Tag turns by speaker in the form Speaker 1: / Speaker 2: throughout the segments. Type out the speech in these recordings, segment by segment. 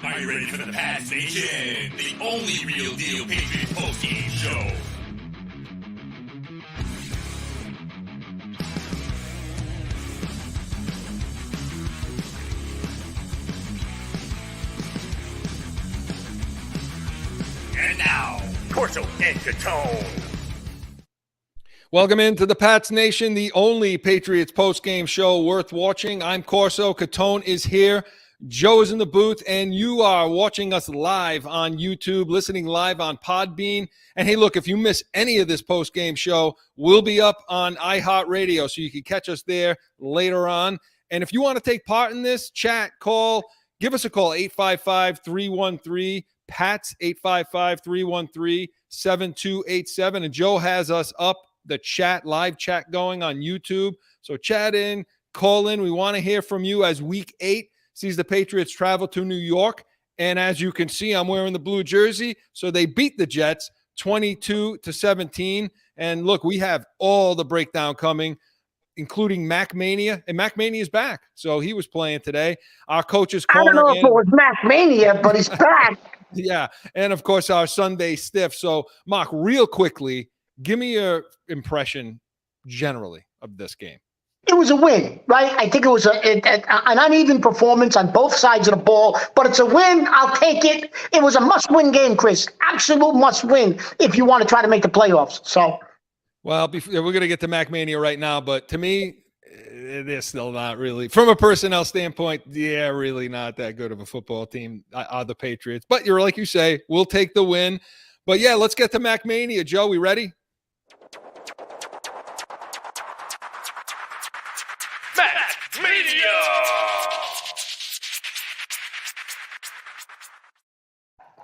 Speaker 1: Are you ready for the Pats Nation? The only real deal Patriots postgame show. And now, CORSO CATONE.
Speaker 2: Welcome into the Pats Nation, the only Patriots postgame show worth watching. I'm CORSO. Catone is here. Joe is in the booth, and you are watching us live on YouTube, listening live on Podbean. And hey, look, if you miss any of this postgame show, we'll be up on iHeartRadio, so you can catch us there later on. And if you want to take part in this, chat, call, give us a call, 855-313-PATS, 855-313-7287. And Joe has us up, the chat, live chat going on YouTube. So chat in, call in. We want to hear from you as Week 8 sees the Patriots travel to New York. And as you can see, I'm wearing the blue jersey. So they beat the Jets 22-17. And look, we have all the breakdown coming, including Mac Mania. And Mac Mania is back. So he was playing today. Our coach's corner.
Speaker 3: I don't know if it was Mac Mania, but he's back.
Speaker 2: Yeah. And of course, our Sunday stiff. So Mark, real quickly, give me your impression generally of this game.
Speaker 3: It was a win, right? I think it was an uneven performance on both sides of the ball, but it's a win. I'll take it. It was a must-win game, Chris. Absolute must-win if you want to try to make the playoffs. So,
Speaker 2: well, we're going to get to Mac Mania right now, but to me, they're still not really, from a personnel standpoint, really not that good of a football team, are the Patriots. But you're like you say, we'll take the win. But yeah, let's get to Mac Mania. Joe, we ready?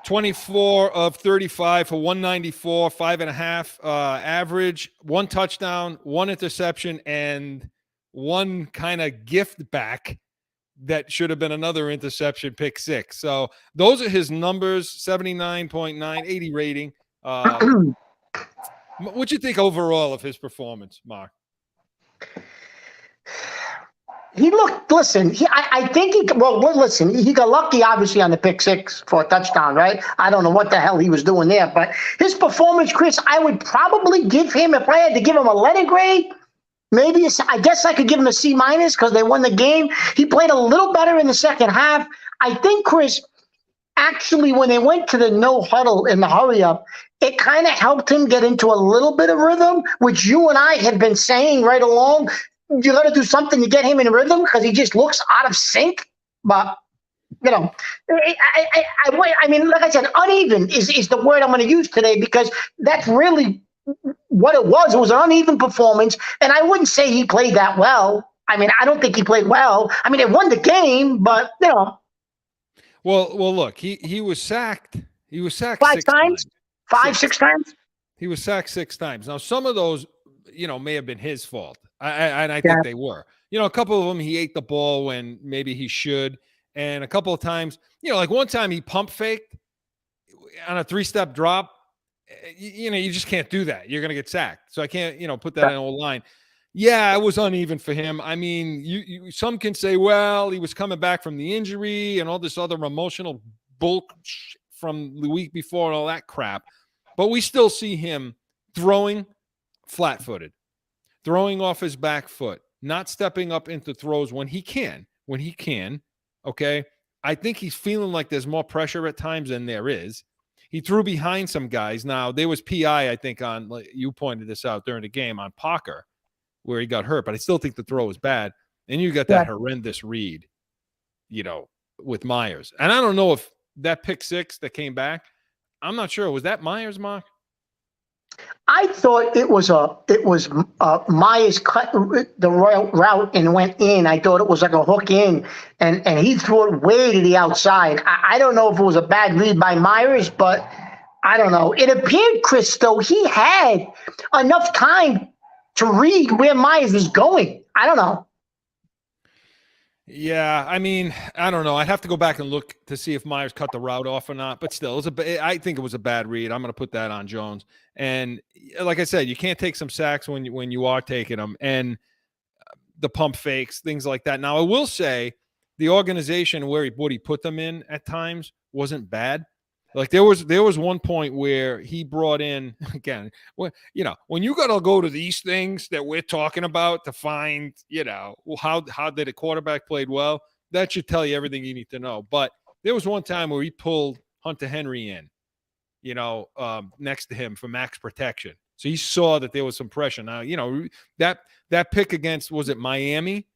Speaker 2: 24 of 35 for 194, 5.5 average, one touchdown, one interception, and one kind of gift back that should have been another interception, pick six. So those are his numbers, 79.9, 80 rating. What'd you think overall of his performance, Mark?
Speaker 3: He looked, listen, I think he got lucky, obviously, on the pick six for a touchdown, right? I don't know what the hell he was doing there, but his performance, Chris, I would probably give him, if I had to give him a letter grade, maybe, I guess I could give him a C- because they won the game. He played a little better in the second half. I think, Chris, actually, when they went to the no huddle in the hurry up, it kind of helped him get into a little bit of rhythm, which you and I have been saying right along. You got to do something to get him in rhythm because he just looks out of sync. But, you know, I mean, like I said, uneven is the word I'm going to use today because that's really what it was. It was an uneven performance, and I wouldn't say he played that well. I mean, I don't think he played well. I mean, they won the game, but, you know.
Speaker 2: Well, look, he was sacked. He was sacked
Speaker 3: five
Speaker 2: six
Speaker 3: times. Six times?
Speaker 2: He was sacked 6 times. Now, some of those, may have been his fault. I think they were. A couple of them, he ate the ball when maybe he should. And a couple of times, like one time he pump faked on a 3-step drop. You just can't do that. You're going to get sacked. So I can't, put that in a line. Yeah, it was uneven for him. I mean, some can say, well, he was coming back from the injury and all this other emotional bulk from the week before and all that crap. But we still see him throwing flat-footed, throwing off his back foot, not stepping up into throws when he can, okay? I think he's feeling like there's more pressure at times than there is. He threw behind some guys. Now, there was PI, I think, on, like you pointed this out during the game, on Parker, where he got hurt, but I still think the throw was bad. And you got that horrendous read, with Myers. And I don't know if that pick six that came back, I'm not sure. Was that Myers, Mark?
Speaker 3: I thought it was Myers cut the route and went in. I thought it was like a hook in, and he threw it way to the outside. I don't know if it was a bad read by Myers, but I don't know. It appeared, Chris, though, he had enough time to read where Myers was going. I don't know.
Speaker 2: Yeah, I mean, I don't know. I'd have to go back and look to see if Myers cut the route off or not. But still, I think it was a bad read. I'm going to put that on Jones. And like I said, you can't take some sacks when you are taking them. And the pump fakes, things like that. Now, I will say the organization what he put them in at times wasn't bad. Like there was one point where he brought in, again, when you got to go to these things that we're talking about to find, how did a quarterback played well, that should tell you everything you need to know. But there was one time where he pulled Hunter Henry in, next to him for max protection. So he saw that there was some pressure. Now, that pick against, was it Miami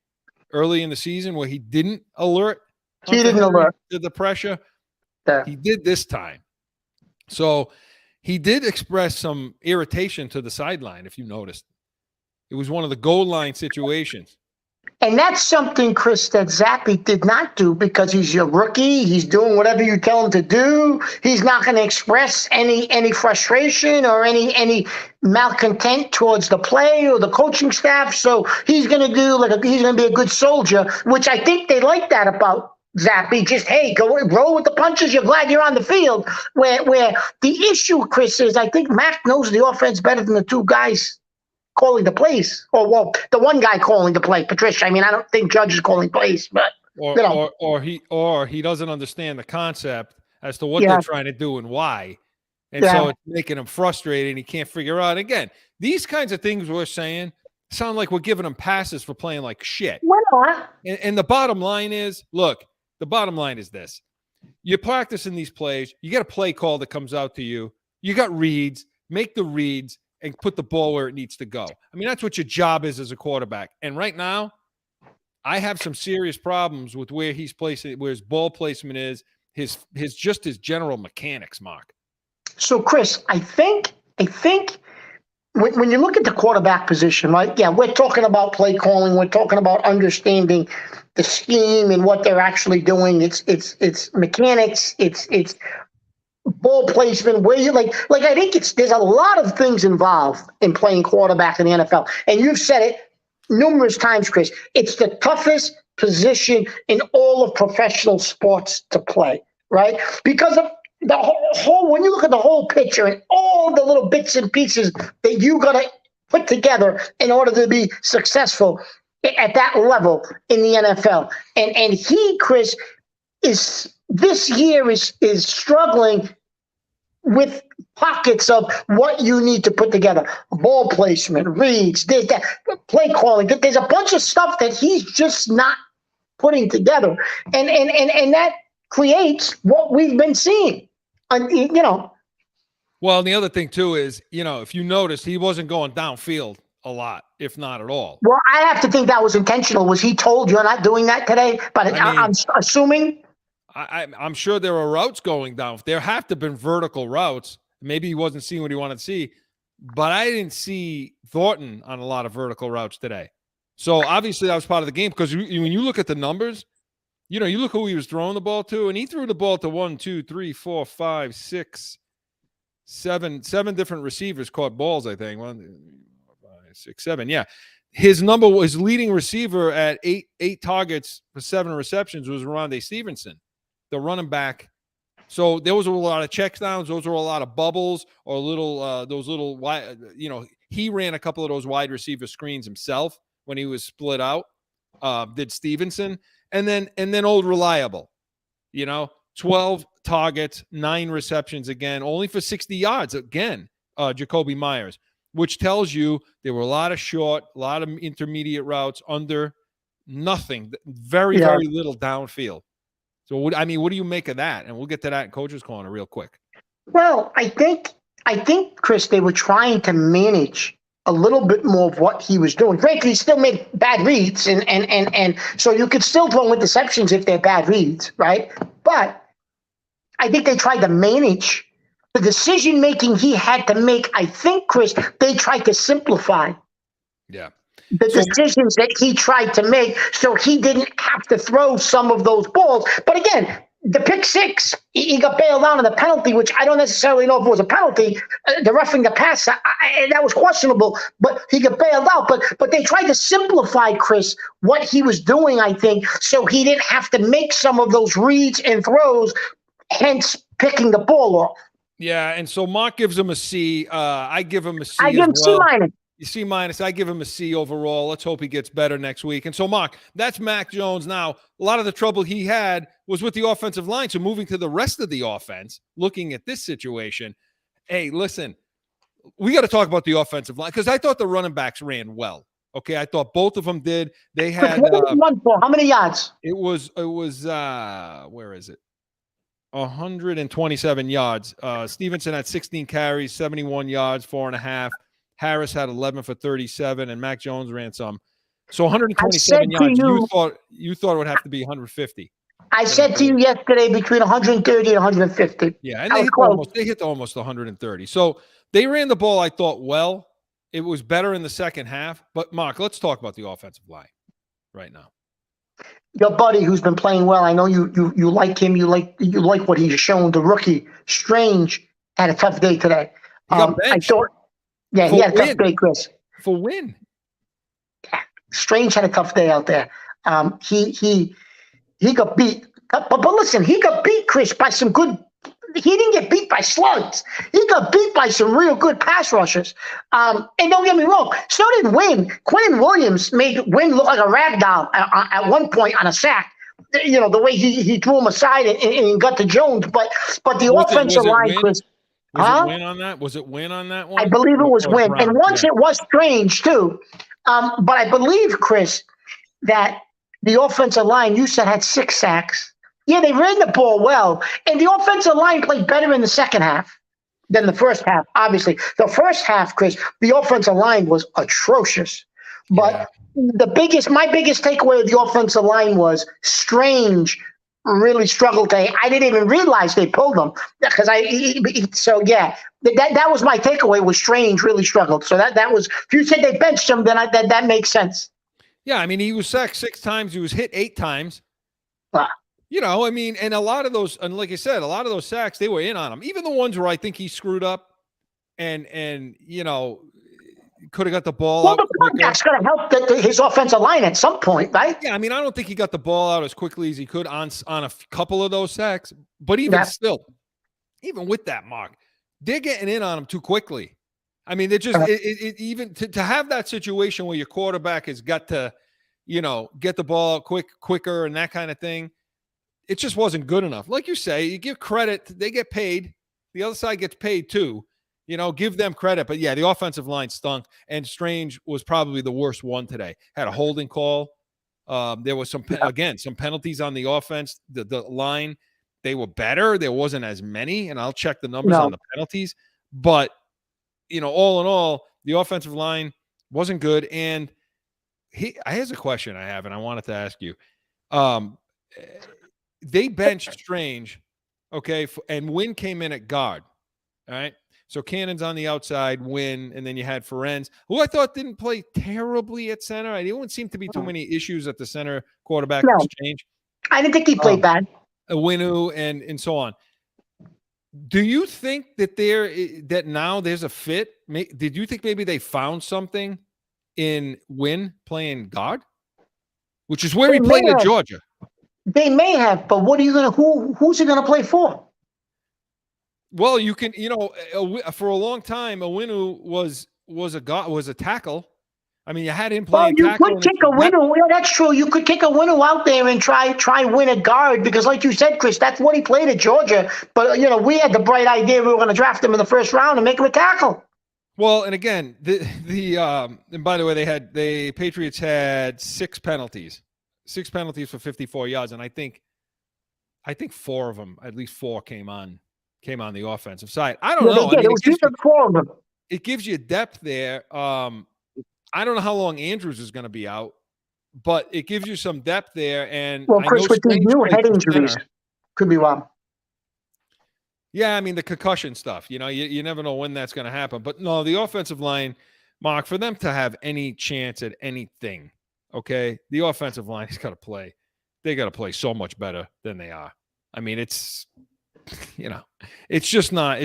Speaker 2: early in the season where he didn't alert Hunter Henry to the pressure? He did this time. So he did express some irritation to the sideline, if you noticed. It was one of the goal line situations.
Speaker 3: And that's something, Chris, that Zappe did not do because he's your rookie. He's doing whatever you tell him to do. He's not going to express any frustration or any malcontent towards the play or the coaching staff. So he's going to he's going to be a good soldier, which I think they like that about Zappe. Just, hey, go roll with the punches. You're glad you're on the field. Where the issue, Chris, is I think Mac knows the offense better than the two guys calling the plays, or the one guy calling the play, Patricia. I mean, I don't think Judge is calling plays, but
Speaker 2: or he doesn't understand the concept as to what they're trying to do and why, and so it's making him frustrated and he can't figure out. Again, these kinds of things we're saying sound like we're giving him passes for playing like shit.
Speaker 3: Why not?
Speaker 2: And the bottom line is, look, the bottom line is this: you're practicing these plays. You got a play call that comes out to you. You got reads. Make the reads and put the ball where it needs to go. I mean, that's what your job is as a quarterback. And right now, I have some serious problems with where he's placing, where his ball placement is, his general mechanics, Mark.
Speaker 3: So, Chris, I think when you look at the quarterback position, right? Yeah, we're talking about play calling. We're talking about understanding the scheme and what they're actually doing. It's mechanics. It's ball placement, where you like I think there's a lot of things involved in playing quarterback in the NFL. And you've said it numerous times, Chris. It's the toughest position in all of professional sports to play, right? Because of the whole when you look at the whole picture and all the little bits and pieces that you got to put together in order to be successful at that level in the NFL. And he, Chris, this year is struggling with pockets of what you need to put together. Ball placement, reads, this, that, play calling. There's a bunch of stuff that he's just not putting together. And that creates what we've been seeing.
Speaker 2: Well, and the other thing, too, is, if you notice, he wasn't going downfield a lot, if not at all.
Speaker 3: Well, I have to think that was intentional. Was he told you're not doing that today? But I'm assuming.
Speaker 2: I'm sure there are routes going down. There have to have been vertical routes. Maybe he wasn't seeing what he wanted to see, but I didn't see Thornton on a lot of vertical routes today. So obviously that was part of the game, because when you look at the numbers, you look who he was throwing the ball to, and he threw the ball to 1, 2, 3, 4, 5, 6, 7 different receivers caught balls, I think. 1, 2, 3, 4, 5, 6, 7. Yeah. His leading receiver at eight targets for 7 receptions was Rondé Stevenson, the running back. So there was a lot of checks downs. Those were a lot of bubbles or those little wide, he ran a couple of those wide receiver screens himself when he was split out, did Stevenson. And then old reliable, 12 targets, 9 receptions again, only for 60 yards again, Jacoby Myers, which tells you there were a lot of short, a lot of intermediate routes under nothing, very little downfield. So, what do you make of that? And we'll get to that in Coach's Corner real quick.
Speaker 3: Well, I think, Chris, they were trying to manage a little bit more of what he was doing. Frankly, he still made bad reads, and so you could still throw interceptions if they're bad reads, right? But I think they tried to manage the decision-making he had to make. I think, Chris, they tried to simplify.
Speaker 2: Yeah.
Speaker 3: The decisions that he tried to make, so he didn't have to throw some of those balls. But again, the pick six, he got bailed out on the penalty, which I don't necessarily know if it was a penalty. The roughing the pass, that was questionable, but he got bailed out. But they tried to simplify, Chris, what he was doing, I think, so he didn't have to make some of those reads and throws, hence picking the ball off.
Speaker 2: Yeah, and so Mark gives him a C. I give him a C.
Speaker 3: I give him C-.
Speaker 2: C minus. I give him a C overall. Let's hope he gets better next week. And so, Mark, that's Mac Jones. Now, a lot of the trouble he had was with the offensive line. So moving to the rest of the offense, looking at this situation, hey, listen, we got to talk about the offensive line because I thought the running backs ran well. Okay, I thought both of them did. They had
Speaker 3: one for how many yards?
Speaker 2: It was where is it? 127 yards. Stevenson had 16 carries, 71 yards, 4.5. Harris had 11 for 37, and Mac Jones ran some. So 127 yards. You thought it would have to be 150.
Speaker 3: I said to you yesterday between 130 and 150.
Speaker 2: Yeah, and they hit almost 130. So they ran the ball, I thought, well. It was better in the second half. But, Mark, let's talk about the offensive line right now.
Speaker 3: Your buddy who's been playing well, I know you like him. You like what he's shown. The rookie, Strange, had a tough day today.
Speaker 2: He got benched.
Speaker 3: He had a tough day, Chris.
Speaker 2: For win.
Speaker 3: Yeah, Strange had a tough day out there. He got beat. But listen, he got beat, Chris, by some good. He didn't get beat by slugs. He got beat by some real good pass rushers. And don't get me wrong, so did Wynn. Quentin Williams made Wynn look like a rag doll at one point on a sack. You know, the way he threw him aside and got to Jones. But the offensive line, Chris.
Speaker 2: Was it Wynn on that? Was it Wynn on that one?
Speaker 3: I believe it was Wynn. And once it was Strange, too. But I believe, Chris, that the offensive line, you said, had 6 sacks. Yeah, they ran the ball well, and the offensive line played better in the second half than the first half, obviously. The first half, Chris, the offensive line was atrocious. But my biggest takeaway of the offensive line was Strange really struggled today. I didn't even realize they pulled him because that was my takeaway was Strange really struggled. So that was, if you said they benched him, then that makes sense.
Speaker 2: Yeah, I mean, he was sacked 6 times. He was hit 8 times. You know, I mean, and a lot of those, and like I said, a lot of those sacks, they were in on him. Even the ones where I think he screwed up and you know, could have got the ball out.
Speaker 3: Well, that's going to help his offensive line at some point, right?
Speaker 2: Yeah, I mean, I don't think he got the ball out as quickly as he could on a couple of those sacks. But even still, even with that, Mark, they're getting in on him too quickly. I mean, they're just even to have that situation where your quarterback has got to, you know, get the ball quicker and that kind of thing. It just wasn't good enough. Like you say, you give credit. They get paid. The other side gets paid too. You know, give them credit. But, yeah, the offensive line stunk, and Strange was probably the worst one today. Had a holding call. There was some penalties on the offense. The line, they were better. There wasn't as many, and I'll check the numbers on the penalties. But, you know, all in all, the offensive line wasn't good. And here's a question I have, and I wanted to ask you. They benched Strange, okay, and Wynn came in at guard, all right? So Cannon's on the outside, Wynn, and then you had Ferenz, who I thought didn't play terribly at center. There didn't seem to be too many issues at the center quarterback exchange.
Speaker 3: I didn't think he played bad.
Speaker 2: Winu and so on. Do you think that now there's a fit? Did you think maybe they found something in Wynn playing guard, which is where he played at Georgia?
Speaker 3: They may have, but what are you going to? Who's he going to play for?
Speaker 2: Well, you can, you know, for a long time, Owinu was a tackle. I mean, you had him playing tackle.
Speaker 3: You could kick Owinu. Yeah, that's true. You could kick Owinu out there and try win a guard because, like you said, Chris, that's what he played at Georgia. But you know, we had the bright idea we were going to draft him in the first round and make him a tackle.
Speaker 2: Well, and again, and by the way, the Patriots had 6 penalties. 6 penalties for 54 yards, and I think 4 of them, at least 4, came on the offensive side. I don't know.
Speaker 3: It was 4 of them.
Speaker 2: It gives you depth there. I don't know how long Andrews is going to be out, but it gives you some depth there. And
Speaker 3: Chris, with these new head injuries, could be wrong.
Speaker 2: Yeah, I mean the concussion stuff. You know, you never know when that's going to happen. But no, the offensive line, Mark, for them to have any chance at anything. Okay, the offensive line has got to play. They got to play so much better than they are. I mean, it's, you know, it's just not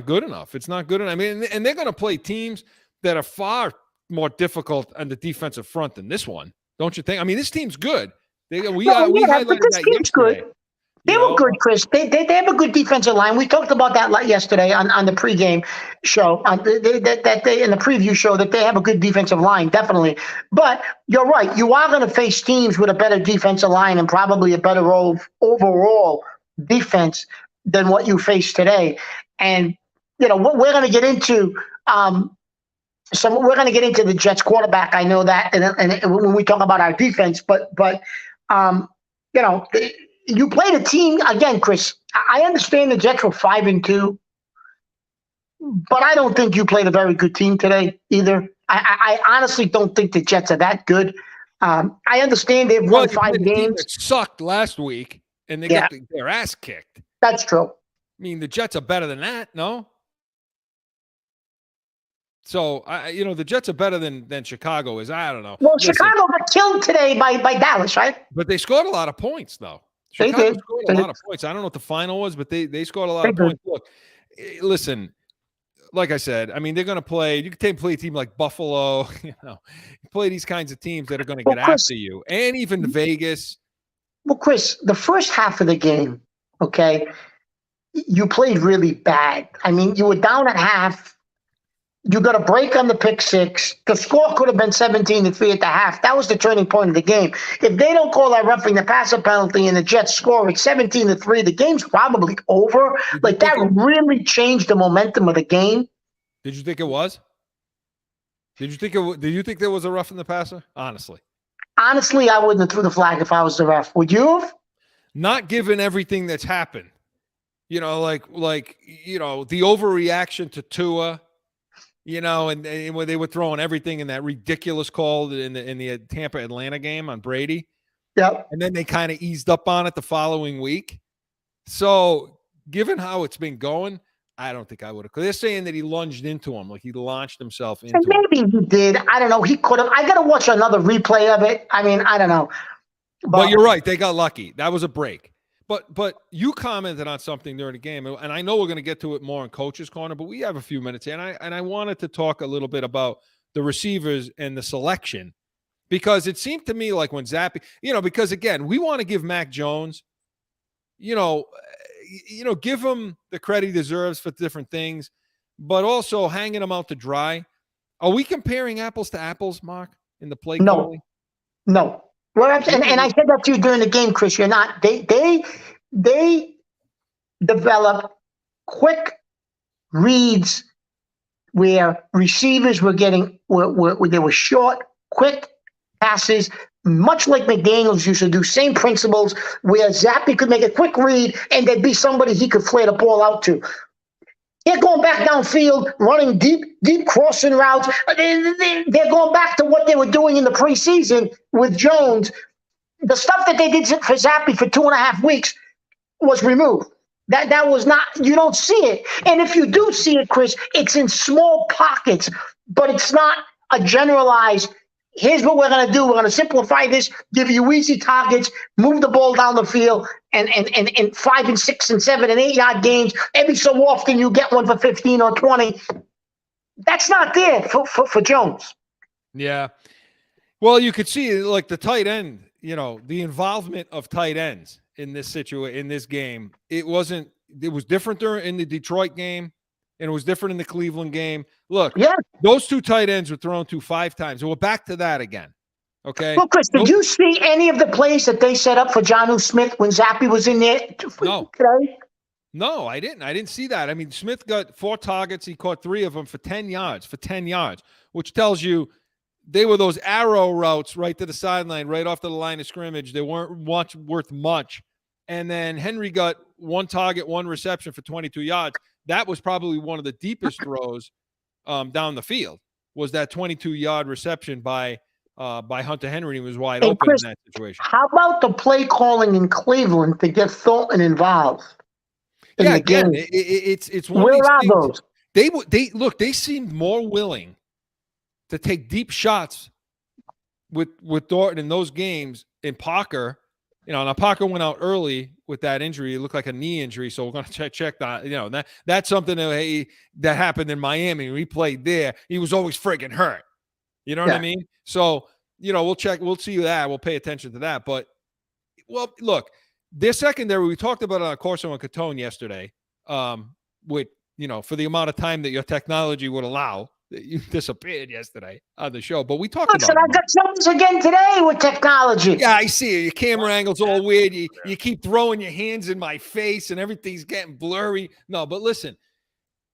Speaker 2: good enough. It's not good enough. I mean, and they're going to play teams that are far more difficult on the defensive front than this one, don't you think? I mean, this team's good. We highlighted that yesterday. Good.
Speaker 3: They were good, Chris. They have a good defensive line. We talked about that yesterday on the pregame show. That they in the preview show that they have a good defensive line, definitely. But you're right. You are going to face teams with a better defensive line and probably a better overall defense than what you face today. And we're going to get into. We're going to get into the Jets quarterback. I know that, and when we talk about our defense, but you played a team again, Chris. I understand the Jets were 5-2, but I don't think you played a very good team today either. I honestly don't think the Jets are that good. I understand they've won 5 games.
Speaker 2: That sucked last week, and they got their ass kicked.
Speaker 3: That's true.
Speaker 2: I mean, the Jets are better than that, no? So, the Jets are better than Chicago is. I don't know.
Speaker 3: Well, Chicago got killed today by Dallas, right?
Speaker 2: But they scored a lot of points, though. Chicago scored a lot of points. I don't know what the final was, but they scored a lot of points. Look, listen, like I said, I mean, they're going to play. You can play a team like Buffalo. You play these kinds of teams that are going to get after you, and even Vegas.
Speaker 3: Well, Chris, the first half of the game, okay, you played really bad. I mean, you were down at half. You got a break on the pick six. The score could have been 17-3 at the half. That was the turning point of the game. If they don't call that roughing the passer penalty and the Jets score at 17-3, the game's probably over. Like, that really changed the momentum of the game.
Speaker 2: Did you think it was? Did you think there was a roughing the passer? Honestly,
Speaker 3: I wouldn't have threw the flag if I was the ref. Would you have?
Speaker 2: Not given everything that's happened. The overreaction to Tua. And when they were throwing everything in that ridiculous call in the Tampa Atlanta game on Brady.
Speaker 3: Yep.
Speaker 2: And then they kind of eased up on it the following week. So given how it's been going, I don't think I would have. Because they're saying that he lunged into him, like he launched himself into him.
Speaker 3: Maybe he did. I don't know. He could have. I got to watch another replay of it. I mean, I don't know.
Speaker 2: But you're right. They got lucky. That was a break. But you commented on something during the game, and I know we're going to get to it more in Coach's Corner, but we have a few minutes here, and I wanted to talk a little bit about the receivers and the selection, because it seemed to me like when Zappe, because again, we want to give Mac Jones, give him the credit he deserves for different things, but also hanging him out to dry. Are we comparing apples to apples, Mark, in the play calling?
Speaker 3: No. Well, and I said that to you during the game, Chris. You're not. They developed quick reads where receivers were getting where they were short, quick passes, much like McDaniels used to do. Same principles where Zappe could make a quick read and there'd be somebody he could flare the ball out to. They're going back downfield, running deep crossing routes. They're going back to what they were doing in the preseason with Jones. The stuff that they did for Zappe for 2.5 weeks was removed. That was not, you don't see it. And if you do see it, Chris, it's in small pockets, but it's not a generalized, here's what we're going to do. We're going to simplify this, give you easy targets, move the ball down the field, and 5 and 6 and 7 and 8 yard gains. Every so often you get one for 15 or 20. That's not there for Jones.
Speaker 2: Yeah. Well, you could see like the tight end, the involvement of tight ends in this situation, in this game. It was different in the Detroit game, and it was different in the Cleveland game. Look, those two tight ends were thrown to 5 times. And we're back to that again. Okay.
Speaker 3: Well, Chris, did you see any of the plays that they set up for Jonnu Smith when Zappe was in there today?
Speaker 2: No, I didn't. I didn't see that. I mean, Smith got 4 targets. He caught 3 of them for 10 yards, which tells you they were those arrow routes right to the sideline, right off to the line of scrimmage. They weren't worth much. And then Henry got 1 target, 1 reception for 22 yards. That was probably one of the deepest throws down the field, was that 22-yard reception by Hunter Henry. He was wide open, Chris, in that situation.
Speaker 3: How about the play calling in Cleveland to get Thornton involved in the game?
Speaker 2: It's one
Speaker 3: Where
Speaker 2: of these
Speaker 3: are
Speaker 2: things.
Speaker 3: those?
Speaker 2: They seemed more willing to take deep shots with Thornton in those games. In Parker, now Parker went out early with that injury. It looked like a knee injury, so we're going to check that. That's something that happened in Miami. When he played there, he was always friggin' hurt. You know what I mean? So, we'll check. We'll see that. We'll pay attention to that. But, well, look, Their secondary, we talked about it on Corso and Catone yesterday, with, for the amount of time that your technology would allow. You disappeared yesterday on the show, but we talked about it.
Speaker 3: I got troubles again today with technology.
Speaker 2: Yeah, I see it. Your camera angle's all weird. You keep throwing your hands in my face and everything's getting blurry. No, but listen,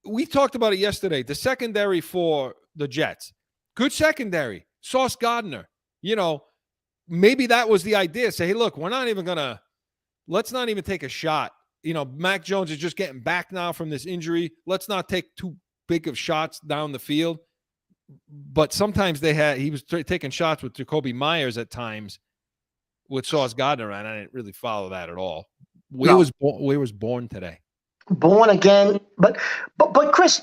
Speaker 2: we talked about it yesterday. The secondary for the Jets, good secondary. Sauce Gardner, maybe that was the idea. Say, hey, look, let's not even take a shot. Mac Jones is just getting back now from this injury. Let's not take too big of shots down the field. But sometimes he was taking shots with Jacoby Myers at times with Sauce Gardner, and I didn't really follow that at all. Where was born today?
Speaker 3: Born again. But Chris,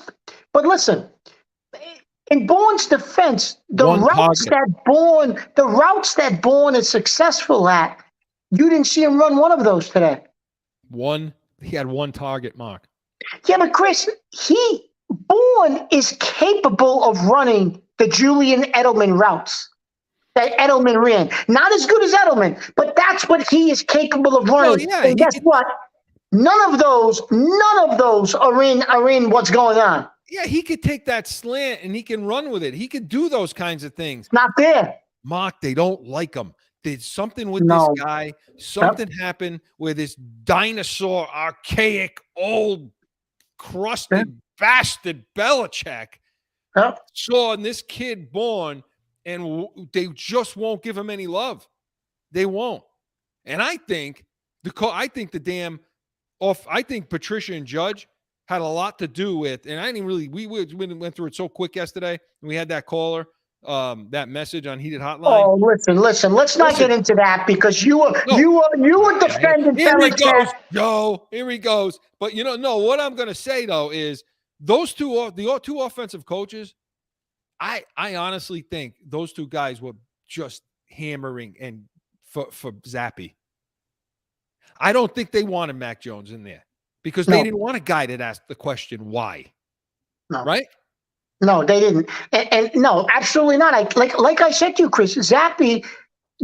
Speaker 3: listen, in Bourne's defense, the routes that Bourne is successful at, you didn't see him run one of those today.
Speaker 2: He had one target, Mark.
Speaker 3: Yeah, but Chris, Bourne is capable of running the Julian Edelman routes that Edelman ran. Not as good as Edelman, but that's what he is capable of running.
Speaker 2: Yeah,
Speaker 3: and guess what? None of those are in what's going on.
Speaker 2: Yeah, he could take that slant and he can run with it. He could do those kinds of things.
Speaker 3: Not there.
Speaker 2: Mark, they don't like him. There's something with this guy. Something happened where this dinosaur, archaic, old, crusted bastard Belichick saw this kid born, and they just won't give him any love. They won't. And I think Patricia and Judge had a lot to do with, and I didn't really, we went through it so quick yesterday, and we had that caller, that message on Heated Hotline.
Speaker 3: Oh, listen. Let's not get into that because you were defending Belichick.
Speaker 2: Here he goes. But what I'm going to say though is the two offensive coaches, I honestly think those two guys were just hammering and for Zappe. I don't think they wanted Mac Jones in there because they didn't want a guy that asked the question why.
Speaker 3: No.
Speaker 2: Right?
Speaker 3: No, they didn't. And no, absolutely not. Like I said to you, Chris, Zappe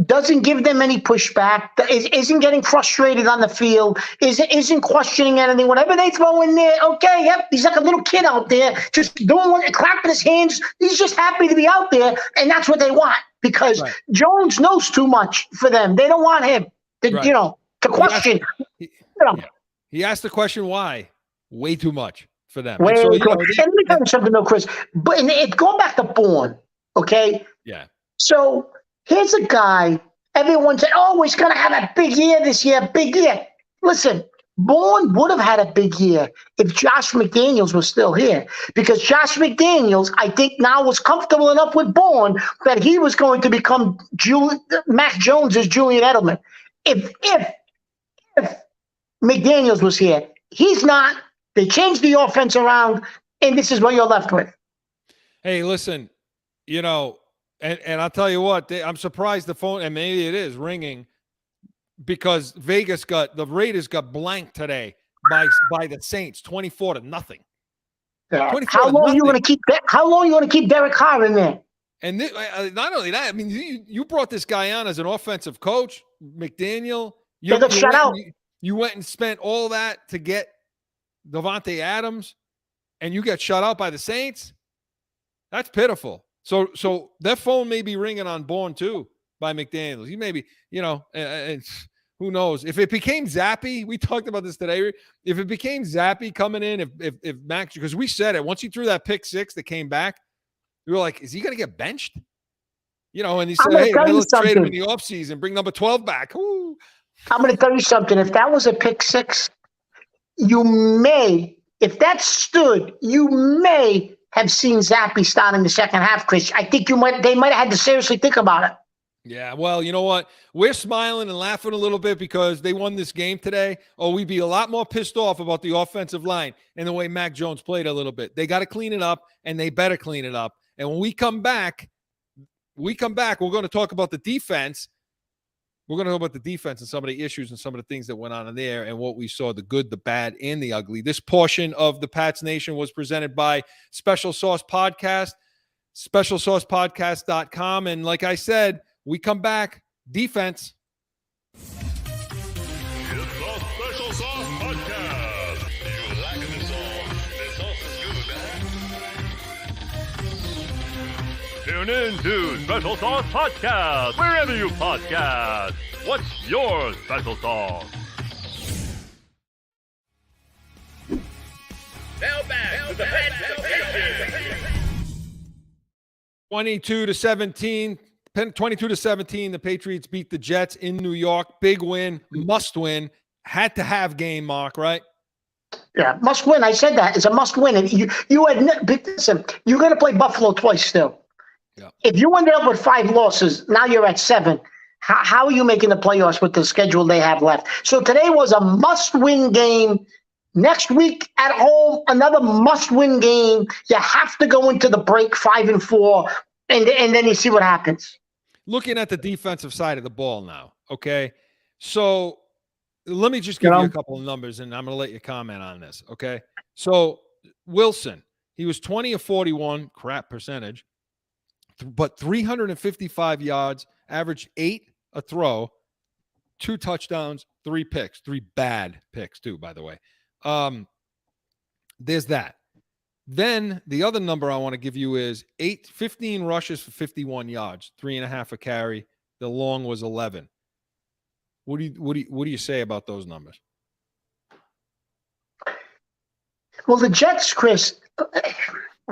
Speaker 3: doesn't give them any pushback, isn't getting frustrated on the field, isn't questioning anything. Whatever they throw in there, okay, yep, he's like a little kid out there, just clapping his hands. He's just happy to be out there, and that's what they want because Jones knows too much for them. They don't want him to question.
Speaker 2: He asked the question why way too much for them.
Speaker 3: And let me tell you something though, Chris. But go back to Bourne, okay?
Speaker 2: Yeah.
Speaker 3: So here's a guy. Everyone said, "Oh, he's going to have a big year this year." Big year. Listen, Bourne would have had a big year if Josh McDaniels was still here, because Josh McDaniels, I think, now was comfortable enough with Bourne that he was going to become Mac Jones's Julian Edelman. If McDaniels was here, he's not. They changed the offense around, and this is what you're left with.
Speaker 2: Hey, listen, and I'll tell you what, I'm surprised the phone, and maybe it is ringing, because the Raiders got blanked today by the Saints, 24-0.
Speaker 3: Yeah. How long are you going to keep Derek Carr in there?
Speaker 2: And not only that, I mean, you brought this guy on as an offensive coach, McDaniel. You went and spent all that to get Davante Adams, and you got shut out by the Saints. That's pitiful. So that phone may be ringing on Bourne too by McDaniels. He may be, and who knows if it became Zappe. We talked about this today. If it became Zappe coming in, if Max, because we said it once he threw that pick six that came back, we were like, is he going to get benched? And he said, hey, let's trade him in the offseason, bring number 12 back. Ooh.
Speaker 3: I'm going to tell you something. If that was a pick six, if that stood, you may have seen Zappe start in the second half, Chris. I think they might have had to seriously think about it.
Speaker 2: Yeah, well, you know what? We're smiling and laughing a little bit because they won this game today. Oh, we'd be a lot more pissed off about the offensive line and the way Mac Jones played a little bit. They got to clean it up, and they better clean it up. And when we come back, we're going to talk about the defense. We're going to talk about the defense and some of the issues and some of the things that went on in there and what we saw, the good, the bad, and the ugly. This portion of the Pats Nation was presented by Special Sauce Podcast, specialsaucepodcast.com. And like I said, we come back, defense.
Speaker 1: The Special Sauce Podcast. You liking the song? The sauce is good, huh?
Speaker 4: Tune in to Special Sauce Podcast, wherever you podcast. What's your special sauce?
Speaker 1: Now back to the Patriots.
Speaker 2: 22-17, 22-17. The Patriots beat the Jets in New York. Big win, must win. Had to have game, Mark, right?
Speaker 3: Yeah, must win. I said that. It's a must win. And you admit, listen, you're going to play Buffalo twice still.
Speaker 2: Yeah.
Speaker 3: If you ended up with 5 losses, now you're at 7. How are you making the playoffs with the schedule they have left? So today was a must-win game. Next week at home, another must-win game. You have to go into the break 5-4, and then you see what happens.
Speaker 2: Looking at the defensive side of the ball now, okay? So let me just give you a couple of numbers, and I'm going to let you comment on this, okay? So Wilson, he was 20 of 41, crap percentage, but 355 yards, averaged 8 a throw, 2 touchdowns, 3 picks, 3 bad picks too, by the way. There's that. Then the other number I want to give you is 15 rushes for 51 yards, 3.5 a carry. The long was 11. What do you say about those numbers?
Speaker 3: Well, the Jets, Chris,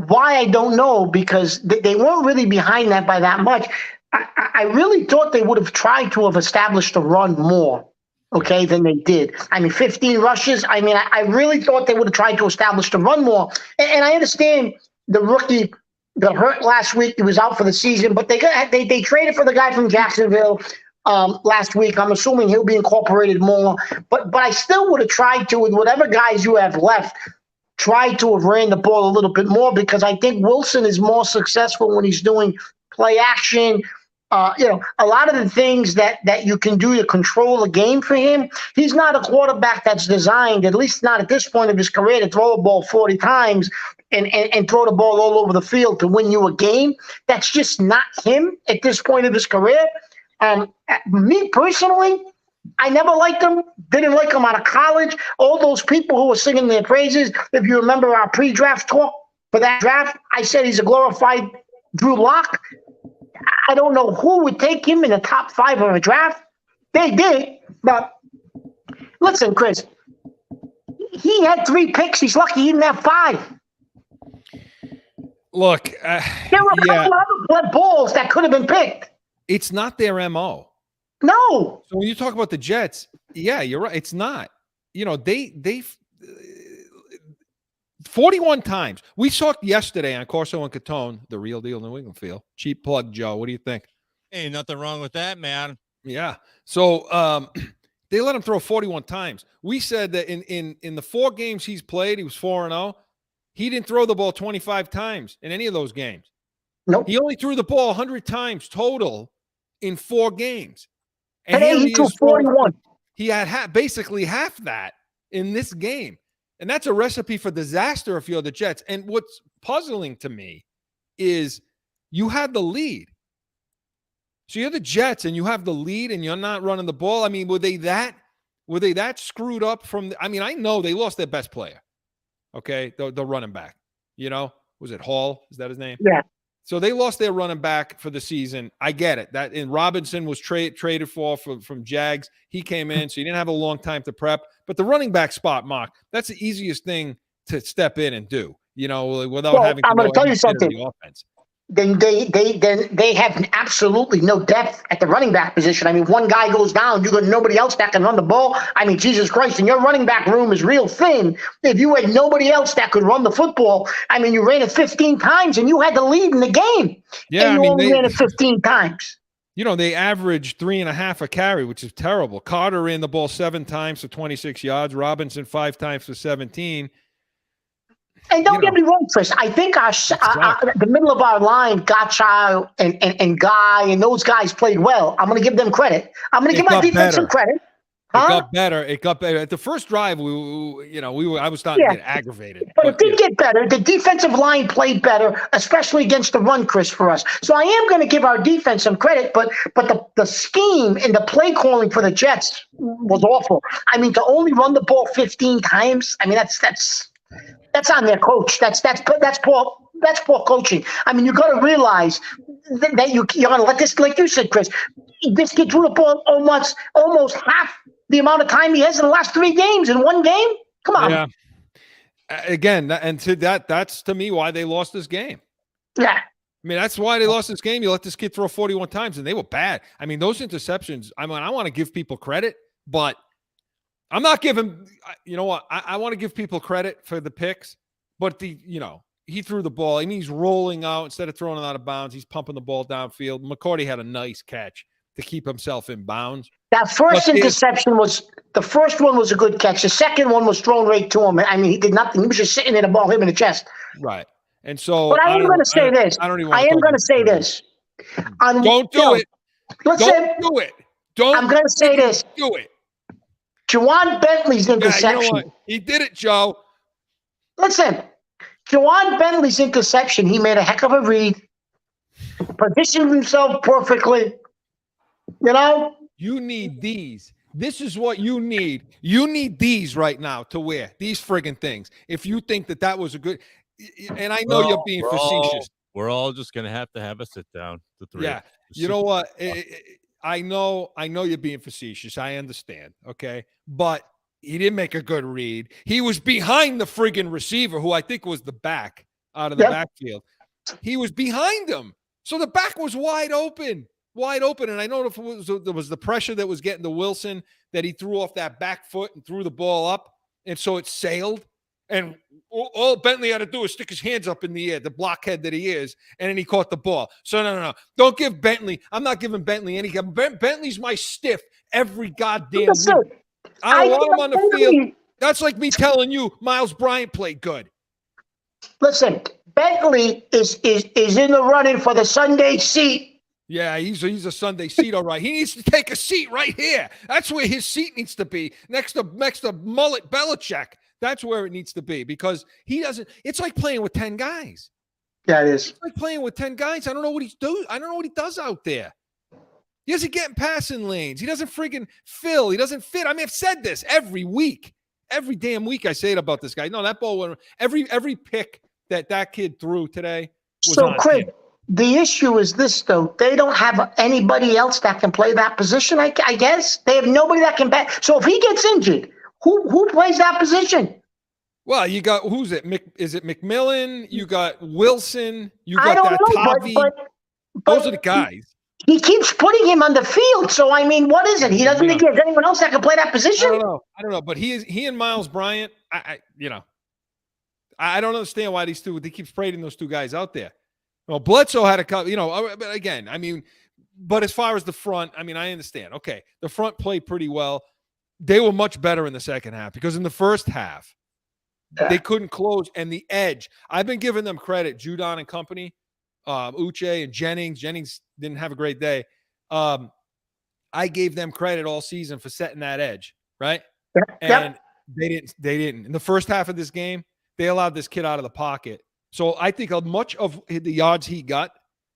Speaker 3: why I don't know, because they weren't really behind that by that much. I really thought they would have tried to have established a run more, okay, than they did. I mean, 15 rushes. I mean, I really thought they would have tried to establish the run more. And I understand the rookie got hurt last week. He was out for the season, but they traded for the guy from Jacksonville last week. I'm assuming he'll be incorporated more. But I still would have tried to, with whatever guys you have left, try to have ran the ball a little bit more, because I think Wilson is more successful when he's doing play action. A lot of the things that you can do to control the game for him, he's not a quarterback that's designed, at least not at this point of his career, to throw the ball 40 times and throw the ball all over the field to win you a game. That's just not him at this point of his career. Me personally, I never liked him, didn't like him out of college. All those people who were singing their praises, if you remember our pre-draft talk for that draft, I said he's a glorified Drew Lock. I don't know who would take him in the top 5 of a draft. They did, but listen, Chris, he had 3 picks. He's lucky he didn't have 5.
Speaker 2: Look,
Speaker 3: there were a couple other balls that could have been picked.
Speaker 2: It's not their MO.
Speaker 3: No.
Speaker 2: So when you talk about the Jets, yeah, you're right. It's not. They 41 times. We talked yesterday on Corso and Catone, the real deal New England feel. Cheap plug, Joe. What do you think?
Speaker 5: Ain't nothing wrong with that, man.
Speaker 2: Yeah. So they let him throw 41 times. We said that in the 4 games he's played, he was 4-0. He didn't throw the ball 25 times in any of those games.
Speaker 3: Nope.
Speaker 2: He only threw the ball 100 times total in 4 games. And
Speaker 3: today he threw 41.
Speaker 2: He had basically half that in this game. And that's a recipe for disaster if you're the Jets. And what's puzzling to me is you had the lead. So you're the Jets and you have the lead and you're not running the ball. I mean, were they that screwed up from I know they lost their best player. Okay, the running back. Was it Hall? Is that his name?
Speaker 3: Yeah.
Speaker 2: So they lost their running back for the season. I get it. And Robinson was traded from Jags. He came in, so you didn't have a long time to prep. But the running back spot, Mark, that's the easiest thing to step in and do, without having to.
Speaker 3: I'm going to tell you something.
Speaker 2: The offense.
Speaker 3: Then they have absolutely no depth at the running back position. I mean, one guy goes down, you got nobody else that can run the ball. I mean, Jesus Christ, and your running back room is real thin. If you had nobody else that could run the football, I mean, you ran it 15 times and you had the lead in the game.
Speaker 2: Yeah,
Speaker 3: and you only ran it 15 times.
Speaker 2: They averaged 3.5 a carry, which is terrible. Carter ran the ball 7 times for 26 yards. Robinson 5 times for 17.
Speaker 3: And don't get me wrong, Chris. I think the middle of our line, Gottschall and Guy and those guys played well. I'm going to give them credit. I'm going to give my defense some credit.
Speaker 2: It got better. It got better. At the first drive, I was starting to get aggravated.
Speaker 3: But it did get better. The defensive line played better, especially against the run, Chris, for us. So I am going to give our defense some credit, but the scheme and the play calling for the Jets was awful. I mean, to only run the ball 15 times, I mean, that's on their coach. That's poor coaching. I mean, you got to realize that you're going to let this, like you said, Chris, this kid threw the ball almost half the amount of time he has in the last 3 games in one game. Come on.
Speaker 2: Yeah. Again, and that's to me why they lost this game.
Speaker 3: Yeah.
Speaker 2: I mean, that's why they lost this game. You let this kid throw 41 times, and they were bad. I mean, those interceptions, I mean, I want to give people credit, but I'm not giving – you know what? I want to give people credit for the picks, but he threw the ball. I mean, he's rolling out. Instead of throwing it out of bounds, he's pumping the ball downfield. McCourty had a nice catch to keep himself in bounds.
Speaker 3: That first interception the first one was a good catch. The second one was thrown right to him. I mean, he did nothing. He was just sitting there, the ball hit him in the chest.
Speaker 2: Right. And so,
Speaker 3: but I am going to say this. I am going to say this.
Speaker 2: Don't do it.
Speaker 3: Listen,
Speaker 2: don't do it.
Speaker 3: I'm going to say this.
Speaker 2: Do it.
Speaker 3: Juwan Bentley's interception.
Speaker 2: You know what? He did it, Joe.
Speaker 3: Listen, Juwan Bentley's interception, he made a heck of a read, positioned himself perfectly.
Speaker 2: You need these. This is what you need. You need these right now to wear, these friggin' things. If you think that was a good, and I know you're being facetious.
Speaker 5: We're all just going to have a sit down. The 3.
Speaker 2: Yeah. You know what? I know you're being facetious. I understand. Okay. But he didn't make a good read. He was behind the friggin' receiver, who I think was the back out of the backfield. He was behind him. So the back was wide open. And I know if there was the pressure that was getting to Wilson, that he threw off that back foot and threw the ball up. And so it sailed. And all Bentley had to do was stick his hands up in the air, the blockhead that he is, and then he caught the ball. So no. Don't give Bentley. I'm not giving Bentley any. Bentley's my stiff every goddamn week. I don't want him on the field. That's like me telling you Miles Bryant played good.
Speaker 3: Listen, Bentley is in the running for the Sunday seat.
Speaker 2: Yeah, he's a Sunday seat, all right. He needs to take a seat right here. That's where his seat needs to be, next to Mullet Belichick. That's where it needs to be, because he doesn't. It's like playing with 10 guys.
Speaker 3: Yeah, it is.
Speaker 2: It's like playing with 10 guys. I don't know what he's doing. I don't know what he does out there. He doesn't get in passing lanes. He doesn't friggin' fill. He doesn't fit. I mean, I've said this every week. Every damn week I say it about this guy. No, that ball went every pick that kid threw today was
Speaker 3: so,
Speaker 2: on
Speaker 3: Craig,
Speaker 2: him.
Speaker 3: The issue is this, though. They don't have anybody else that can play that position, I guess. They have nobody that can bat. So if he gets injured, who plays that position?
Speaker 2: Well, you got, who's it? Is it McMillan? You got Wilson. You got that Tavi.
Speaker 3: But
Speaker 2: those are the guys.
Speaker 3: He keeps putting him on the field. So, I mean, what is it? He doesn't think there's anyone else that can play that position?
Speaker 2: I don't know. But he and Miles Bryant, I don't understand why he keeps parading those two guys out there. Well, Bledsoe had a couple, but again, I mean, but as far as the front, I mean, I understand. Okay, the front played pretty well. They were much better in the second half, because in the first half, they couldn't close. And the edge, I've been giving them credit, Judon and company, Uche and Jennings. Jennings didn't have a great day. I gave them credit all season for setting that edge, right? And they didn't. In the first half of this game, they allowed this kid out of the pocket. So I think much of the yards he got,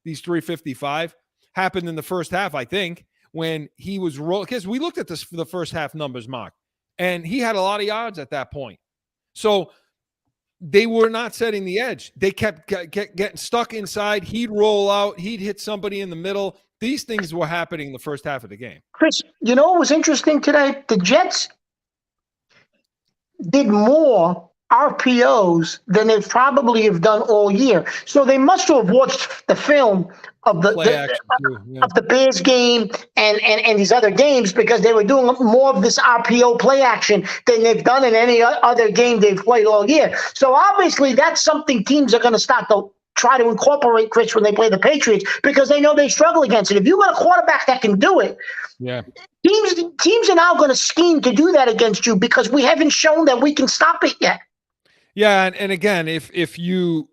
Speaker 2: these 355, happened in the first half, I think, when he was rolling. Because we looked at this for the first half numbers, Mark, and he had a lot of yards at that point. So they were not setting the edge. They kept getting stuck inside. He'd roll out. He'd hit somebody in the middle. These things were happening in the first half of the game.
Speaker 3: Chris, you know what was interesting today? The Jets did more RPOs than they probably have done all year. So they must have watched the film of the Bears game and these other games, because they were doing more of this RPO play action than they've done in any other game they've played all year. So obviously that's something teams are going to start to try to incorporate, Chris, when they play the Patriots, because they know they struggle against it. If you've got a quarterback that can do it, teams are now going to scheme to do that against you, because we haven't shown that we can stop it yet.
Speaker 2: Yeah, and again, if you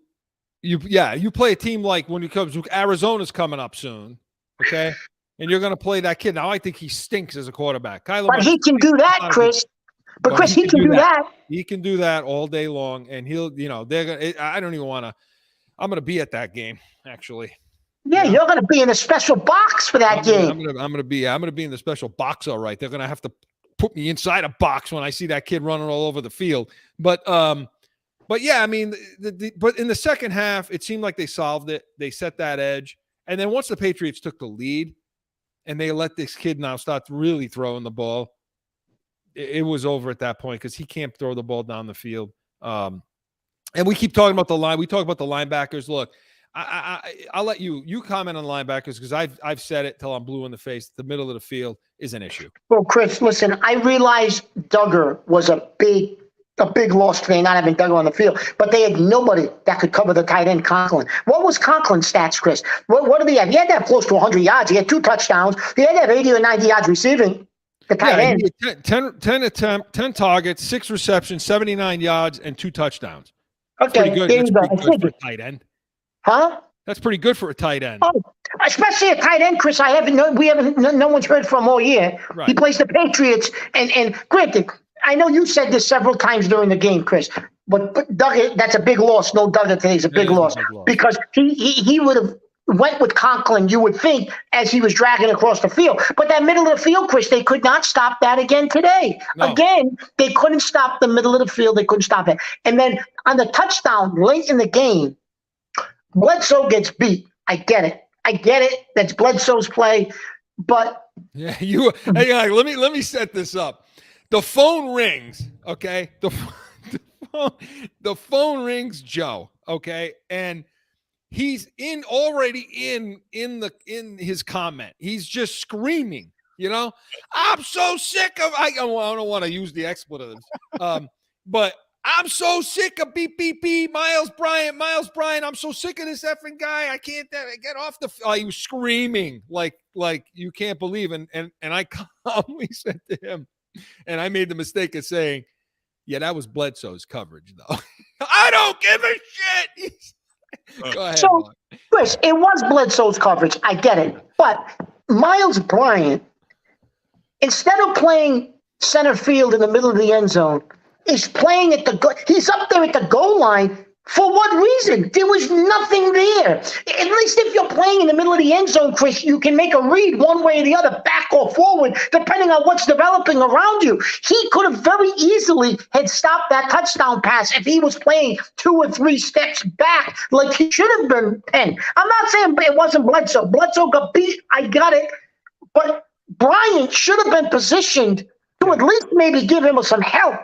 Speaker 2: play a team like when it comes to Arizona's coming up soon, okay? and you're going to play that kid. Now, I think he stinks as a quarterback. Kyler
Speaker 3: But he can do that, Chris. But Chris, he can do that.
Speaker 2: He can do that all day long, and he'll, they're going to – I don't even want to – I'm going to be at that game, actually.
Speaker 3: Yeah, you're going to be in a special box for that game.
Speaker 2: I'm going to be in the special box, all right. They're going to have to put me inside a box when I see that kid running all over the field. But yeah, I mean, but in the second half, it seemed like they solved it. They set that edge. And then once the Patriots took the lead and they let this kid now start really throwing the ball, it was over at that point because he can't throw the ball down the field. And we keep talking about the line. We talk about the linebackers. Look, I'll let you comment on linebackers because I've said it till I'm blue in the face. The middle of the field is an issue.
Speaker 3: Well, Chris, listen, I realized Duggar was a big loss today, not having Duggar on the field, but they had nobody that could cover the tight end, Conklin. What was Conklin's stats, Chris? What did he have? He had to have close to 100 yards. He had 2 touchdowns. He had to have 80 or 90 yards receiving. The tight end.
Speaker 2: 10 targets, 6 receptions, 79 yards, and 2 touchdowns.
Speaker 3: Okay,
Speaker 2: pretty good. That's pretty good for a tight end.
Speaker 3: Huh?
Speaker 2: That's pretty good for a tight end.
Speaker 3: Oh, especially a tight end, Chris. No one's heard from all year. Right. He plays the Patriots, and granted, I know you said this several times during the game, Chris, but Duggar, that's a big loss. No, Duggar today is a big loss because he would have went with Conklin, you would think, as he was dragging across the field. But that middle of the field, Chris, they could not stop that again today. No. Again, they couldn't stop the middle of the field. They couldn't stop it. And then on the touchdown late in the game, Bledsoe gets beat. I get it. That's Bledsoe's play. But
Speaker 2: yeah, let me set this up. The phone rings, okay? The phone rings, Joe, okay? And he's already in his comment. He's just screaming, I'm so sick of I don't want to use the expletives. But I'm so sick of beep, beep, beep, Miles Bryant, I'm so sick of this effing guy. I can't get off the he was screaming like you can't believe. And I calmly said to him, and I made the mistake of saying, yeah, that was Bledsoe's coverage, though. I don't give a shit. Go ahead.
Speaker 3: So, Chris, it was Bledsoe's coverage. I get it. But Miles Bryant, instead of playing center field in the middle of the end zone, is playing at he's up there at the goal line. For what reason? There was nothing there. At least if you're playing in the middle of the end zone, Chris, you can make a read one way or the other, back or forward, depending on what's developing around you. He could have very easily had stopped that touchdown pass if he was playing 2 or 3 steps back like he should have been. And I'm not saying it wasn't Bledsoe. Bledsoe got beat. I got it. But Bryant should have been positioned to at least maybe give him some help.